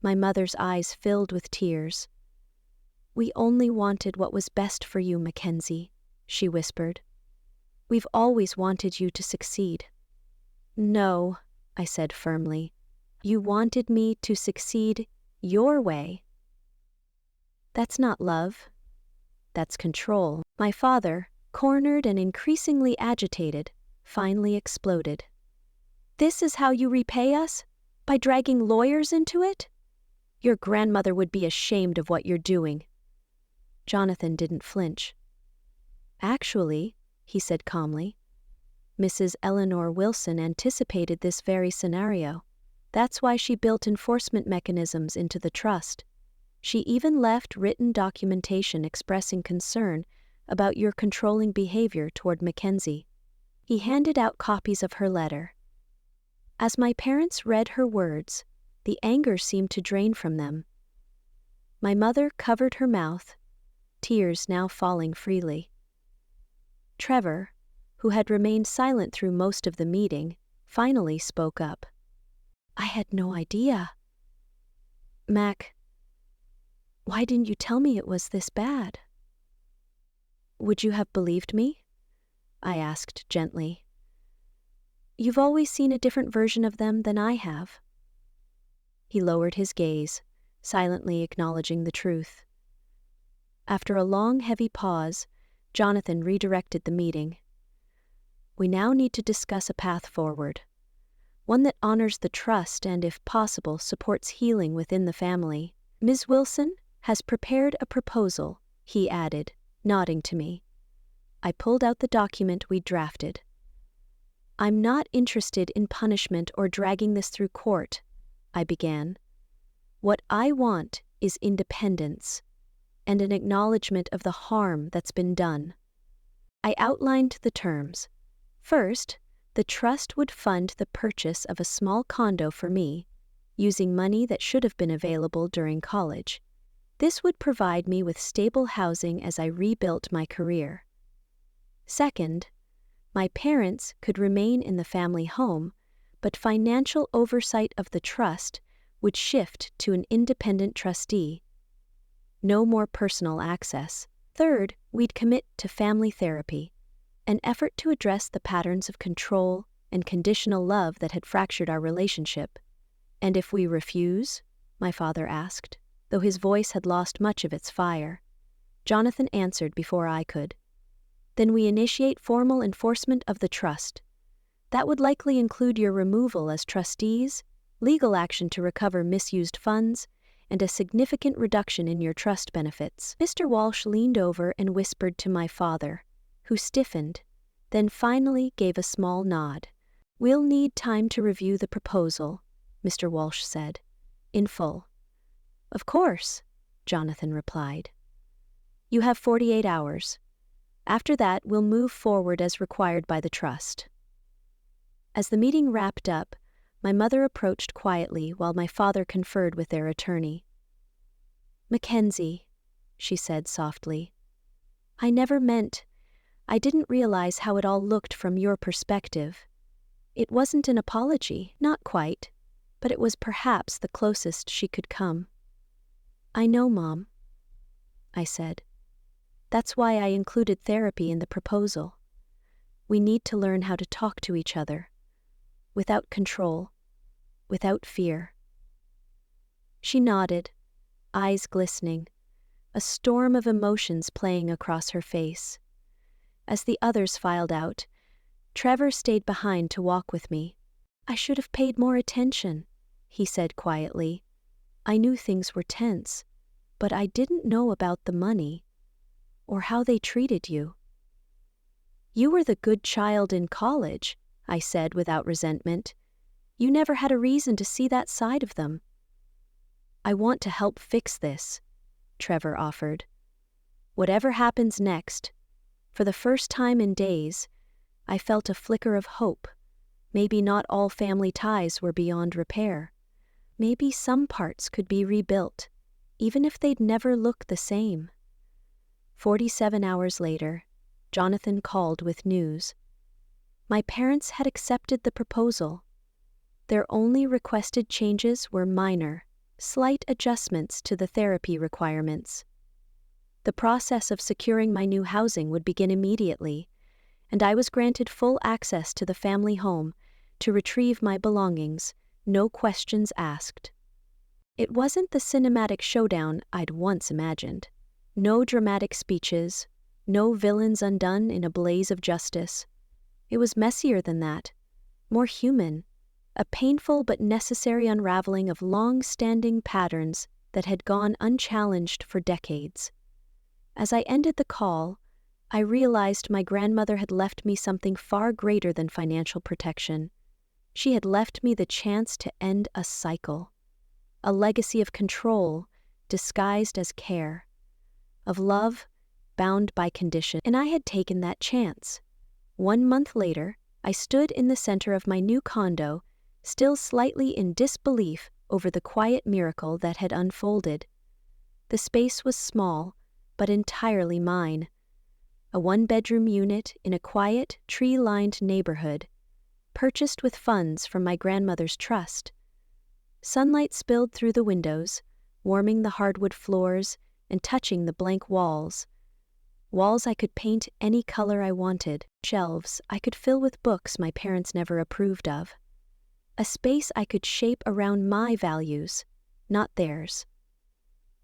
My mother's eyes filled with tears. We only wanted what was best for you, Mackenzie, she whispered. We've always wanted you to succeed. No, I said firmly. You wanted me to succeed your way. That's not love. That's control. My father, cornered and increasingly agitated, finally exploded. This is how you repay us? By dragging lawyers into it? Your grandmother would be ashamed of what you're doing. Jonathan didn't flinch. Actually, he said calmly, Mrs. Eleanor Wilson anticipated this very scenario. That's why she built enforcement mechanisms into the trust. She even left written documentation expressing concern about your controlling behavior toward Mackenzie." He handed out copies of her letter. As my parents read her words, the anger seemed to drain from them. My mother covered her mouth, tears now falling freely. Trevor, who had remained silent through most of the meeting, finally spoke up. "I had no idea. Mac, why didn't you tell me it was this bad?" "Would you have believed me?" I asked gently. "You've always seen a different version of them than I have." He lowered his gaze, silently acknowledging the truth. After a long, heavy pause, Jonathan redirected the meeting. "We now need to discuss a path forward, one that honors the trust and, if possible, supports healing within the family. Ms. Wilson has prepared a proposal," he added, nodding to me. I pulled out the document we'd drafted. "I'm not interested in punishment or dragging this through court," I began. "What I want is independence and an acknowledgement of the harm that's been done." I outlined the terms. First, the trust would fund the purchase of a small condo for me, using money that should have been available during college. This would provide me with stable housing as I rebuilt my career. Second, my parents could remain in the family home, but financial oversight of the trust would shift to an independent trustee. No more personal access. Third, we'd commit to family therapy, an effort to address the patterns of control and conditional love that had fractured our relationship. "And if we refuse?" my father asked, though his voice had lost much of its fire. Jonathan answered before I could. "Then we initiate formal enforcement of the trust. That would likely include your removal as trustees, legal action to recover misused funds, and a significant reduction in your trust benefits." Mr. Walsh leaned over and whispered to my father, who stiffened, then finally gave a small nod. "We'll need time to review the proposal," Mr. Walsh said, "in full." "Of course," Jonathan replied. "You have 48 hours. After that, we'll move forward as required by the trust." As the meeting wrapped up, my mother approached quietly while my father conferred with their attorney. "Mackenzie," she said softly, "I didn't realize how it all looked from your perspective. It wasn't an apology, not quite, but it was perhaps the closest she could come." "I know, Mom," I said. "That's why I included therapy in the proposal. We need to learn how to talk to each other, without control, without fear." She nodded, eyes glistening, a storm of emotions playing across her face. As the others filed out, Trevor stayed behind to walk with me. "I should have paid more attention," he said quietly. "I knew things were tense, but I didn't know about the money, or how they treated you." "You were the good child in college," I said without resentment. "You never had a reason to see that side of them." "I want to help fix this," Trevor offered. "Whatever happens next," for the first time in days, I felt a flicker of hope. Maybe not all family ties were beyond repair. Maybe some parts could be rebuilt, even if they'd never look the same. 47 hours later, Jonathan called with news. My parents had accepted the proposal. Their only requested changes were minor, slight adjustments to the therapy requirements. The process of securing my new housing would begin immediately, and I was granted full access to the family home to retrieve my belongings, no questions asked. It wasn't the cinematic showdown I'd once imagined. No dramatic speeches, no villains undone in a blaze of justice. It was messier than that, more human, a painful but necessary unraveling of long-standing patterns that had gone unchallenged for decades. As I ended the call, I realized my grandmother had left me something far greater than financial protection. She had left me the chance to end a cycle, a legacy of control disguised as care, of love bound by condition, and I had taken that chance. 1 month later, I stood in the center of my new condo, still slightly in disbelief over the quiet miracle that had unfolded. The space was small, but entirely mine. A 1-bedroom unit in a quiet, tree-lined neighborhood, purchased with funds from my grandmother's trust. Sunlight spilled through the windows, warming the hardwood floors and touching the blank walls. Walls I could paint any color I wanted, shelves I could fill with books my parents never approved of. A space I could shape around my values, not theirs.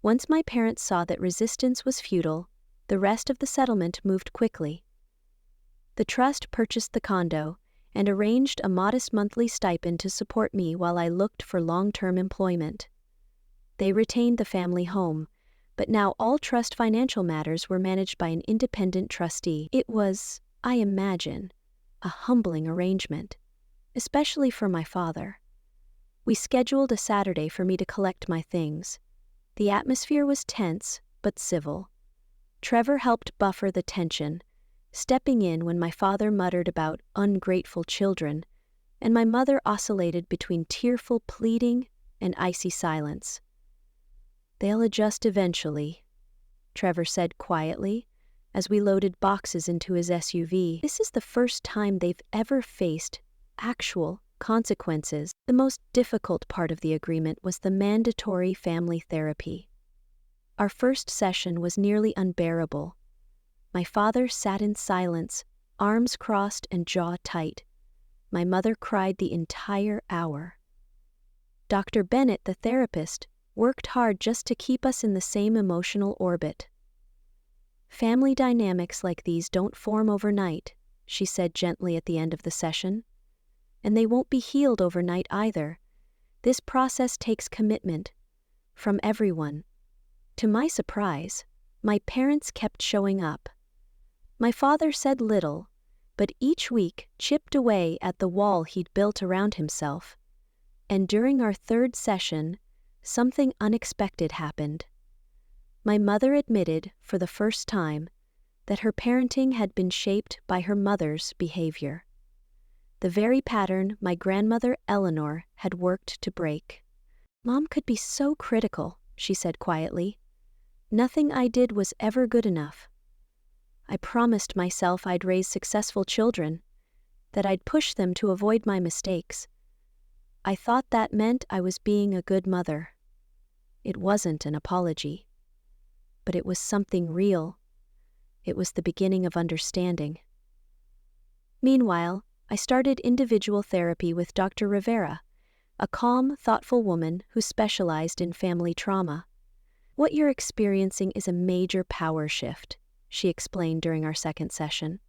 Once my parents saw that resistance was futile, the rest of the settlement moved quickly. The trust purchased the condo and arranged a modest monthly stipend to support me while I looked for long-term employment. They retained the family home, but now all trust financial matters were managed by an independent trustee. It was, I imagine, a humbling arrangement, especially for my father. We scheduled a Saturday for me to collect my things. The atmosphere was tense, but civil. Trevor helped buffer the tension, stepping in when my father muttered about ungrateful children, and my mother oscillated between tearful pleading and icy silence. "They'll adjust eventually," Trevor said quietly, as we loaded boxes into his SUV. This is the first time they've ever faced actual consequences. The most difficult part of the agreement was the mandatory family therapy. Our first session was nearly unbearable. My father sat in silence, arms crossed and jaw tight. My mother cried the entire hour. Dr. Bennett, the therapist, worked hard just to keep us in the same emotional orbit. "Family dynamics like these don't form overnight," she said gently at the end of the session. "And they won't be healed overnight either. This process takes commitment from everyone." To my surprise, my parents kept showing up. My father said little, but each week chipped away at the wall he'd built around himself. And during our third session, something unexpected happened. My mother admitted, for the first time, that her parenting had been shaped by her mother's behavior. The very pattern my grandmother Eleanor had worked to break. "Mom could be so critical," she said quietly. "Nothing I did was ever good enough. I promised myself I'd raise successful children, that I'd push them to avoid my mistakes. I thought that meant I was being a good mother. It wasn't an apology. But it was something real. It was the beginning of understanding." Meanwhile, I started individual therapy with Dr. Rivera, a calm, thoughtful woman who specialized in family trauma. "What you're experiencing is a major power shift," she explained during our second session.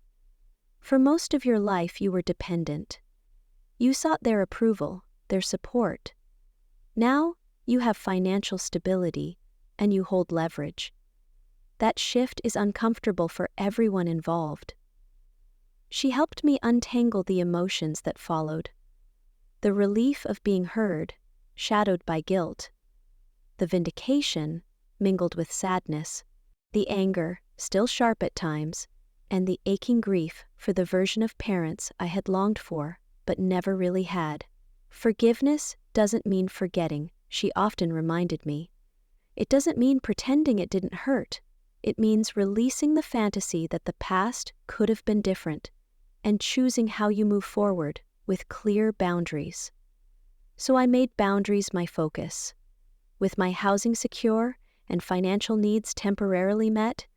"For most of your life you were dependent. You sought their approval, their support. Now you have financial stability, and you hold leverage. That shift is uncomfortable for everyone involved." She helped me untangle the emotions that followed. The relief of being heard, shadowed by guilt. The vindication, mingled with sadness. The anger, still sharp at times, and the aching grief for the version of parents I had longed for, but never really had. "Forgiveness doesn't mean forgetting," she often reminded me. "It doesn't mean pretending it didn't hurt. It means releasing the fantasy that the past could have been different, and choosing how you move forward with clear boundaries." So I made boundaries my focus. With my housing secure and financial needs temporarily met,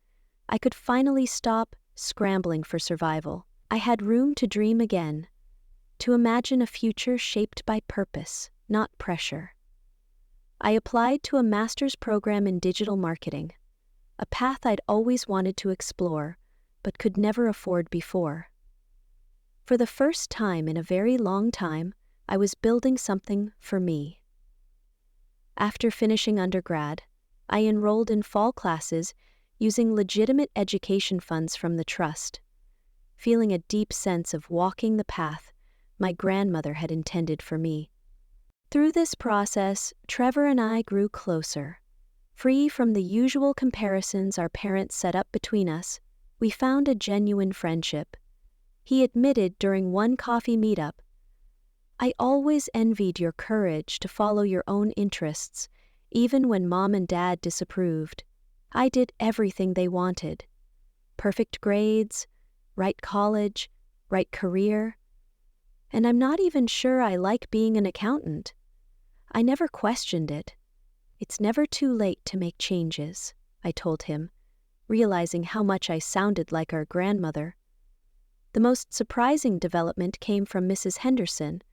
I could finally stop scrambling for survival. I had room to dream again, to imagine a future shaped by purpose, not pressure. I applied to a master's program in digital marketing, a path I'd always wanted to explore, but could never afford before. For the first time in a very long time, I was building something for me. After finishing undergrad, I enrolled in fall classes using legitimate education funds from the trust, feeling a deep sense of walking the path my grandmother had intended for me. Through this process, Trevor and I grew closer, Free from the usual comparisons our parents set up between us, we found a genuine friendship. He admitted during one coffee meetup, "I always envied your courage to follow your own interests, even when Mom and Dad disapproved. I did everything they wanted. Perfect grades, right college, right career. And I'm not even sure I like being an accountant. I never questioned it. It's never too late to make changes," I told him, realizing how much I sounded like our grandmother. The most surprising development came from Mrs. Henderson,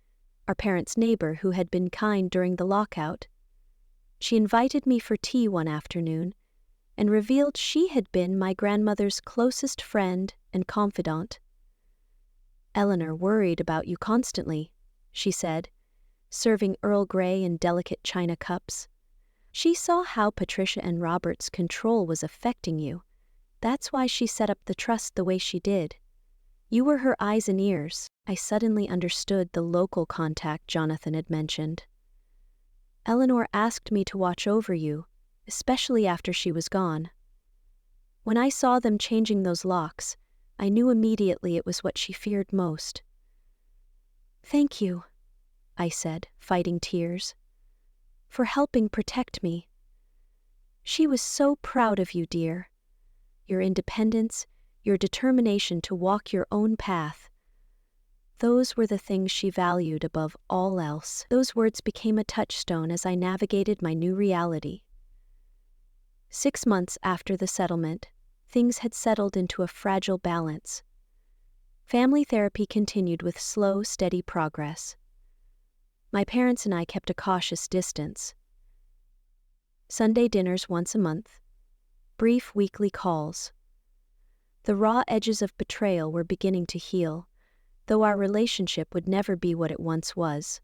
our parents' neighbor who had been kind during the lockout. She invited me for tea one afternoon and revealed she had been my grandmother's closest friend and confidant. "Eleanor worried about you constantly," she said, serving Earl Grey in delicate china cups. "She saw how Patricia and Robert's control was affecting you. That's why she set up the trust the way she did. You were her eyes and ears." I suddenly understood the local contact Jonathan had mentioned. "Eleanor asked me to watch over you, especially after she was gone. When I saw them changing those locks, I knew immediately it was what she feared most." "Thank you," I said, fighting tears, "for helping protect me. She was so proud of you, dear. Your independence, your determination to walk your own path. Those were the things she valued above all else." Those words became a touchstone as I navigated my new reality. 6 months after the settlement, things had settled into a fragile balance. Family therapy continued with slow, steady progress. My parents and I kept a cautious distance. Sunday dinners once a month, brief weekly calls. The raw edges of betrayal were beginning to heal, though our relationship would never be what it once was.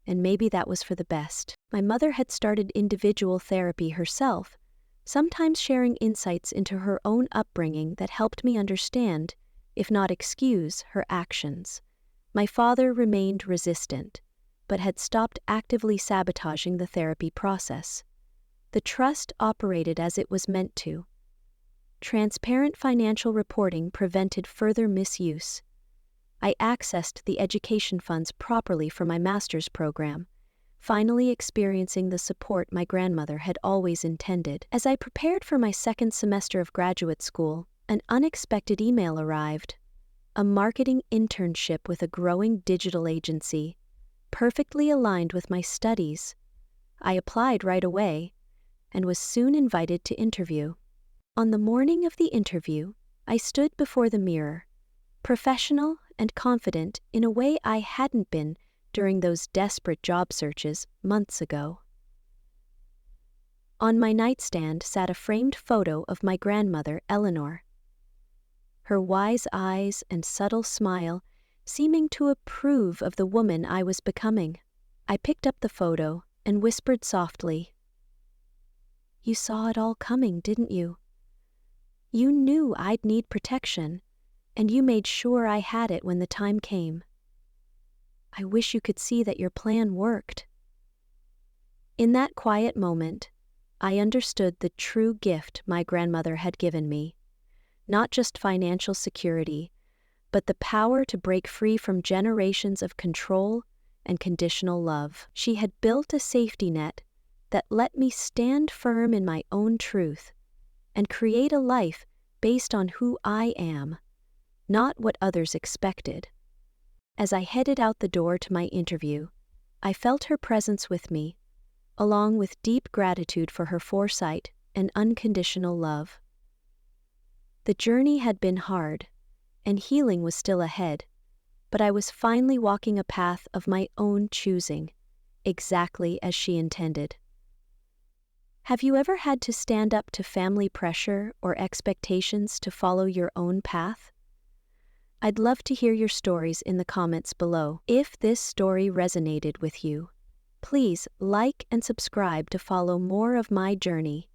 And maybe that was for the best. My mother had started individual therapy herself, sometimes sharing insights into her own upbringing that helped me understand, if not excuse, her actions. My father remained resistant, but had stopped actively sabotaging the therapy process. The trust operated as it was meant to. Transparent financial reporting prevented further misuse. I accessed the education funds properly for my master's program, finally experiencing the support my grandmother had always intended. As I prepared for my second semester of graduate school, an unexpected email arrived. A marketing internship with a growing digital agency, perfectly aligned with my studies. I applied right away and was soon invited to interview. On the morning of the interview, I stood before the mirror, professional and confident in a way I hadn't been during those desperate job searches months ago. On my nightstand sat a framed photo of my grandmother, Eleanor. Her wise eyes and subtle smile seeming to approve of the woman I was becoming. I picked up the photo and whispered softly, "You saw it all coming, didn't you? You knew I'd need protection, and you made sure I had it when the time came. I wish you could see that your plan worked." In that quiet moment, I understood the true gift my grandmother had given me. Not just financial security, but the power to break free from generations of control and conditional love. She had built a safety net that let me stand firm in my own truth and create a life based on who I am, not what others expected. As I headed out the door to my interview, I felt her presence with me, along with deep gratitude for her foresight and unconditional love. The journey had been hard, and healing was still ahead, but I was finally walking a path of my own choosing, exactly as she intended. Have you ever had to stand up to family pressure or expectations to follow your own path? I'd love to hear your stories in the comments below. If this story resonated with you, please like and subscribe to follow more of my journey.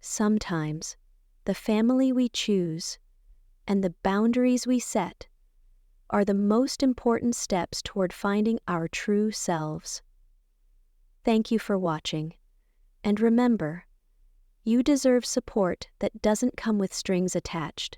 Sometimes, the family we choose and the boundaries we set are the most important steps toward finding our true selves. Thank you for watching. And remember, you deserve support that doesn't come with strings attached.